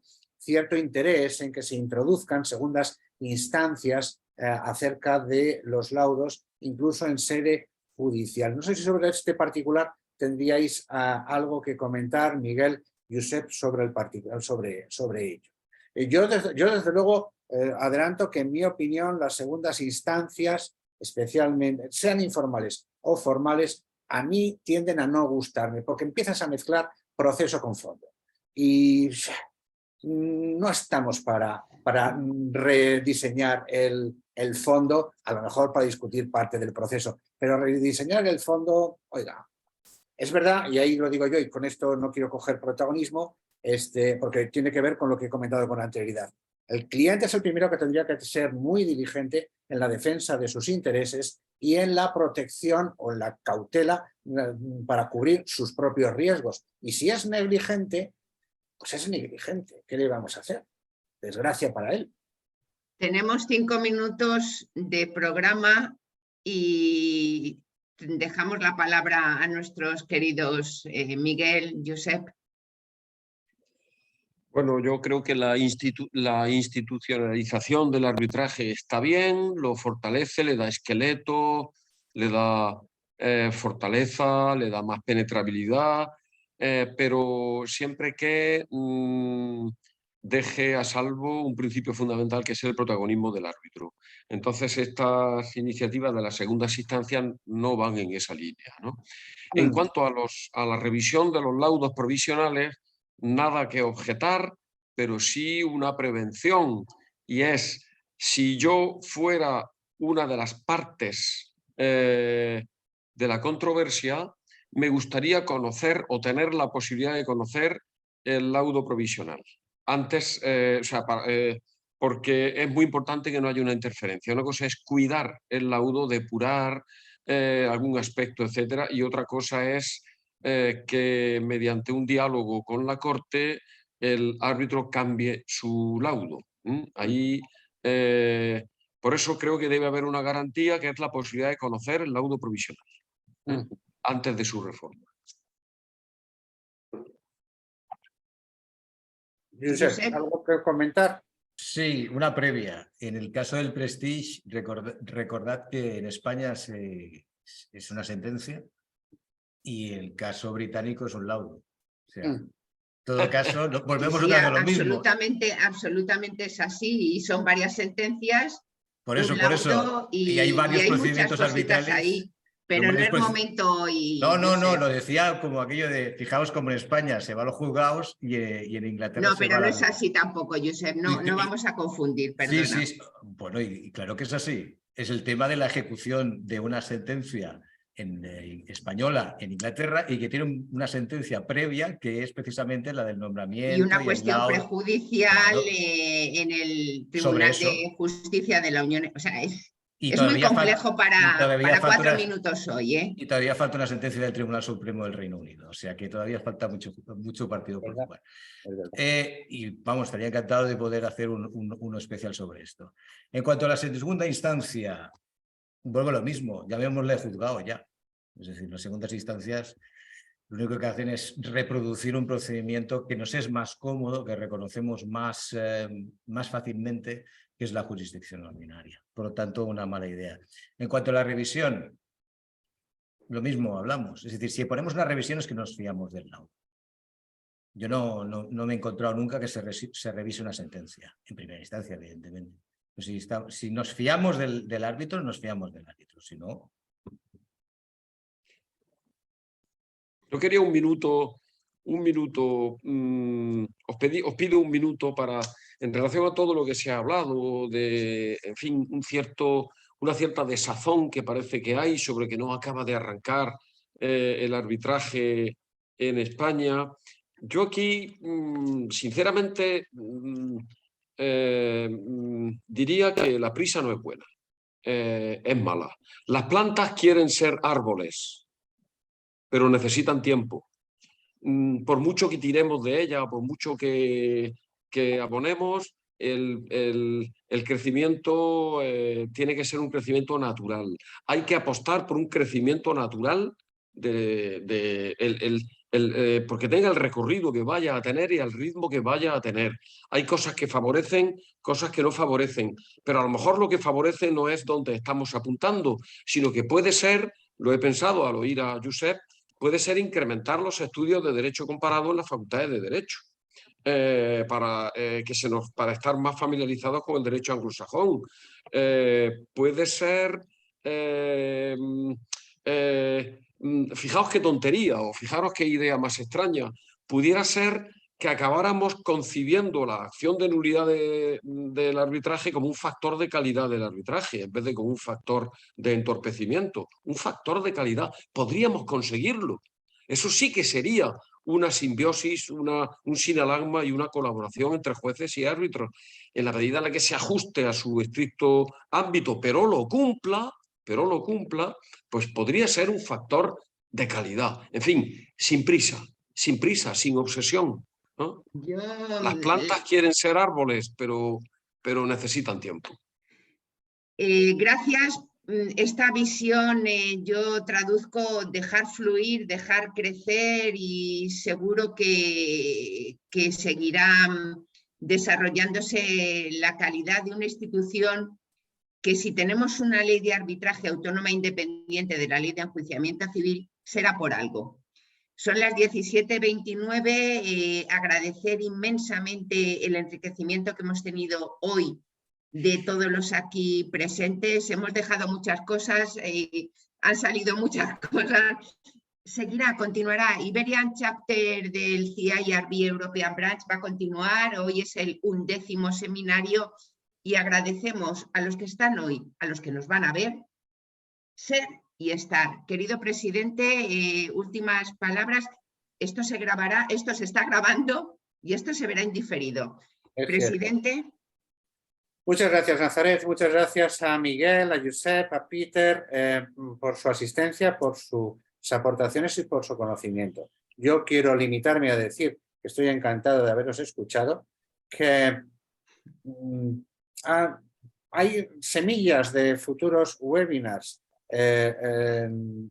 Speaker 1: interés en que se introduzcan segundas instancias acerca de los laudos, incluso en sede judicial. No sé si sobre este particular tendríais algo que comentar, Miguel, Josep, sobre el particular, sobre ello. Yo desde luego adelanto que en mi opinión las segundas instancias, especialmente sean informales o formales, a mí tienden a no gustarme porque empiezas a mezclar proceso con fondo. Y no estamos para rediseñar el fondo, a lo mejor para discutir parte del proceso, pero rediseñar el fondo, oiga, es verdad, y ahí lo digo yo, y con esto no quiero coger protagonismo, porque tiene que ver con lo que he comentado con anterioridad. El cliente es el primero que tendría que ser muy diligente en la defensa de sus intereses y en la protección o en la cautela para cubrir sus propios riesgos. Y si es negligente, pues es negligente. ¿Qué le vamos a hacer? Desgracia para él.
Speaker 2: Tenemos 5 minutos de programa y dejamos la palabra a nuestros queridos Miguel, Josep.
Speaker 3: Bueno, yo creo que la institucionalización del arbitraje está bien, lo fortalece, le da esqueleto, le da fortaleza, le da más penetrabilidad, pero siempre que deje a salvo un principio fundamental que es el protagonismo del árbitro. Entonces, estas iniciativas de las segundas instancias no van en esa línea, ¿no? En cuanto a la revisión de los laudos provisionales, nada que objetar, pero sí una prevención, y es, si yo fuera una de las partes de la controversia, me gustaría conocer o tener la posibilidad de conocer el laudo provisional. Antes, porque es muy importante que no haya una interferencia. Una cosa es cuidar el laudo, depurar algún aspecto, etcétera, y otra cosa es que mediante un diálogo con la Corte el árbitro cambie su laudo. Ahí Por eso creo que debe haber una garantía, que es la posibilidad de conocer el laudo provisional antes de su reforma.
Speaker 1: Josep, ¿algo que comentar?
Speaker 4: Sí, una previa. En el caso del Prestige, recordad que en España es una sentencia y el caso británico es un laudo. O sea, en todo caso, volvemos
Speaker 2: Sí,
Speaker 4: otra vez a lo mismo.
Speaker 2: absolutamente es así y son varias sentencias,
Speaker 4: Por
Speaker 2: un
Speaker 4: eso.
Speaker 2: laudo
Speaker 4: Y hay varios
Speaker 2: hay muchas
Speaker 4: procedimientos
Speaker 2: cositas
Speaker 4: arbitrales.
Speaker 2: ahí, pero no es momento hoy.
Speaker 4: No,
Speaker 2: Josep.
Speaker 4: lo decía como aquello de, fijaos como en España se va a los juzgados y en Inglaterra
Speaker 2: No,
Speaker 4: se va
Speaker 2: pero
Speaker 4: a
Speaker 2: no
Speaker 4: la
Speaker 2: es así tampoco, Josep, no vamos a confundir, perdona.
Speaker 4: Sí. Bueno, y claro que es así. Es el tema de la ejecución de una sentencia española en Inglaterra y que tiene una sentencia previa que es precisamente la del nombramiento.
Speaker 2: Y una
Speaker 4: el
Speaker 2: cuestión
Speaker 4: laudo.
Speaker 2: prejudicial
Speaker 4: Claro.
Speaker 2: en el
Speaker 4: Sobre
Speaker 2: Tribunal
Speaker 4: eso.
Speaker 2: de Justicia de la Unión. O sea,
Speaker 4: Y
Speaker 2: es muy
Speaker 4: todavía
Speaker 2: complejo para
Speaker 4: falta
Speaker 2: 4 minutos hoy, ¿eh?
Speaker 4: Y todavía falta una sentencia del Tribunal Supremo del Reino Unido. O sea que todavía falta mucho partido por jugar. Y vamos, estaría encantado de poder hacer uno especial sobre esto. En cuanto a la segunda instancia, vuelvo a lo mismo, llamémosle juzgado ya. Es decir, las segundas instancias lo único que hacen es reproducir un procedimiento que nos es más cómodo, que reconocemos más fácilmente, que es la jurisdicción ordinaria. Por lo tanto, una mala idea. En cuanto a la revisión, lo mismo hablamos. Es decir, si ponemos una revisión es que nos fiamos del laudo. Yo no me he encontrado nunca que se revise una sentencia, en primera instancia, evidentemente. Pues si nos fiamos del árbitro, nos fiamos del árbitro. Si no...
Speaker 3: Yo quería un minuto, os pido un minuto para, en relación a todo lo que se ha hablado, de, en fin, una cierta desazón que parece que hay sobre que no acaba de arrancar el arbitraje en España. Yo aquí, sinceramente, diría que la prisa no es buena, es mala. Las plantas quieren ser árboles, pero necesitan tiempo. Por mucho que tiremos de ella, por mucho que abonemos, el crecimiento tiene que ser un crecimiento natural. Hay que apostar por un crecimiento natural porque tenga el recorrido que vaya a tener y el ritmo que vaya a tener. Hay cosas que favorecen, cosas que no favorecen, pero a lo mejor lo que favorece no es donde estamos apuntando, sino que puede ser, lo he pensado al oír a Josep, puede ser incrementar los estudios de Derecho comparado en las facultades de Derecho, para estar más familiarizados con el derecho anglosajón. Puede ser... fijaos qué tontería, o fijaros qué idea más extraña. Pudiera ser que acabáramos concibiendo la acción de nulidad del arbitraje como un factor de calidad del arbitraje, en vez de como un factor de entorpecimiento. Un factor de calidad. Podríamos conseguirlo. Eso sí que sería una simbiosis, un sinalagma y una colaboración entre jueces y árbitros, en la medida en la que se ajuste a su estricto ámbito, pero lo cumpla, pues podría ser un factor de calidad. En fin, sin prisa, sin obsesión, ¿no? Las plantas quieren ser árboles, pero necesitan tiempo.
Speaker 2: Gracias. Esta visión yo traduzco dejar fluir, dejar crecer y seguro que seguirá desarrollándose la calidad de una institución que, si tenemos una ley de arbitraje autónoma independiente de la ley de enjuiciamiento civil, será por algo. Son las 17:29. Agradecer inmensamente el enriquecimiento que hemos tenido hoy de todos los aquí presentes. Hemos dejado muchas cosas, han salido muchas cosas. Continuará. Iberian Chapter del CIRB European Branch va a continuar. Hoy es el 11º seminario y agradecemos a los que están hoy, a los que nos van a ver, ser y estar. Querido presidente, últimas palabras. Esto se grabará, esto se está grabando y esto se verá en diferido. Presidente.
Speaker 1: Cierto. Muchas gracias, Nazaret. Muchas gracias a Miguel, a Josep, a Peter por su asistencia, por sus aportaciones y por su conocimiento. Yo quiero limitarme a decir que estoy encantado de haberos escuchado, que hay semillas de futuros webinars en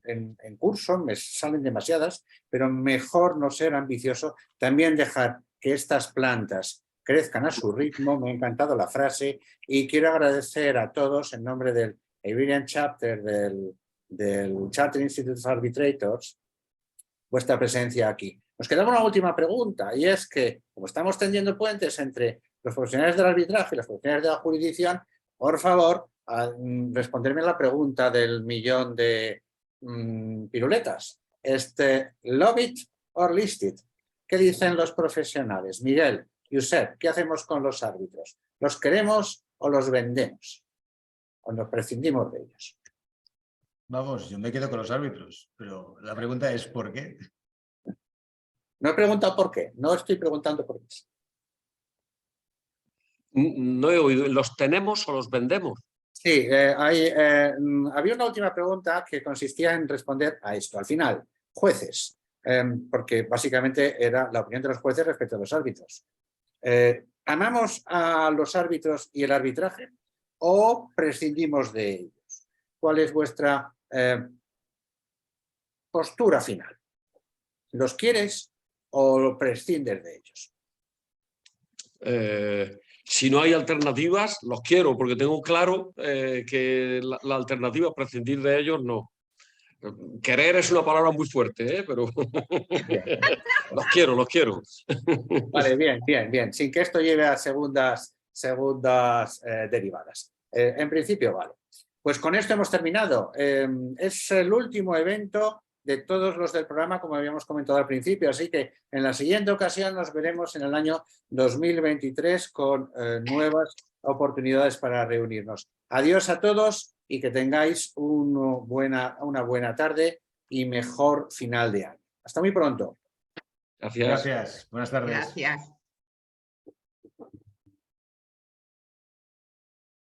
Speaker 1: curso, me salen demasiadas, pero mejor no ser ambicioso, también dejar que estas plantas crezcan a su ritmo. Me ha encantado la frase y quiero agradecer a todos en nombre del Iberian Chapter del Chartered Institute of Arbitrators vuestra presencia aquí. Nos queda una última pregunta y es que, como estamos tendiendo puentes entre los profesionales del arbitraje y los profesionales de la jurisdicción, por favor, responderme la pregunta del millón de piruletas. Love it or list it. ¿Qué dicen los profesionales? Miguel, Josep, ¿qué hacemos con los árbitros? ¿Los queremos o los vendemos? ¿O nos prescindimos de ellos?
Speaker 4: Vamos, yo me quedo con los árbitros, pero la pregunta es ¿por qué?
Speaker 1: No he preguntado por qué, no estoy preguntando por qué.
Speaker 3: No he oído, ¿los tenemos o los vendemos?
Speaker 1: Sí, había una última pregunta que consistía en responder a esto. Al final, jueces, porque básicamente era la opinión de los jueces respecto a los árbitros. ¿Amamos a los árbitros y el arbitraje o prescindimos de ellos? ¿Cuál es vuestra postura final? ¿Los quieres o prescindes de ellos?
Speaker 3: Si no hay alternativas, los quiero, porque tengo claro que la alternativa es prescindir de ellos, no. Querer es una palabra muy fuerte, pero los quiero, los quiero.
Speaker 1: Vale, bien, bien, bien. Sin que esto lleve a segundas derivadas. En principio, vale. Pues con esto hemos terminado. Es el último evento de todos los del programa, como habíamos comentado al principio, así que en la siguiente ocasión nos veremos en el año 2023 con nuevas oportunidades para reunirnos. Adiós a todos y que tengáis una buena tarde y mejor final de año. Hasta muy pronto.
Speaker 3: Gracias.
Speaker 4: Gracias. Buenas tardes.
Speaker 2: Gracias.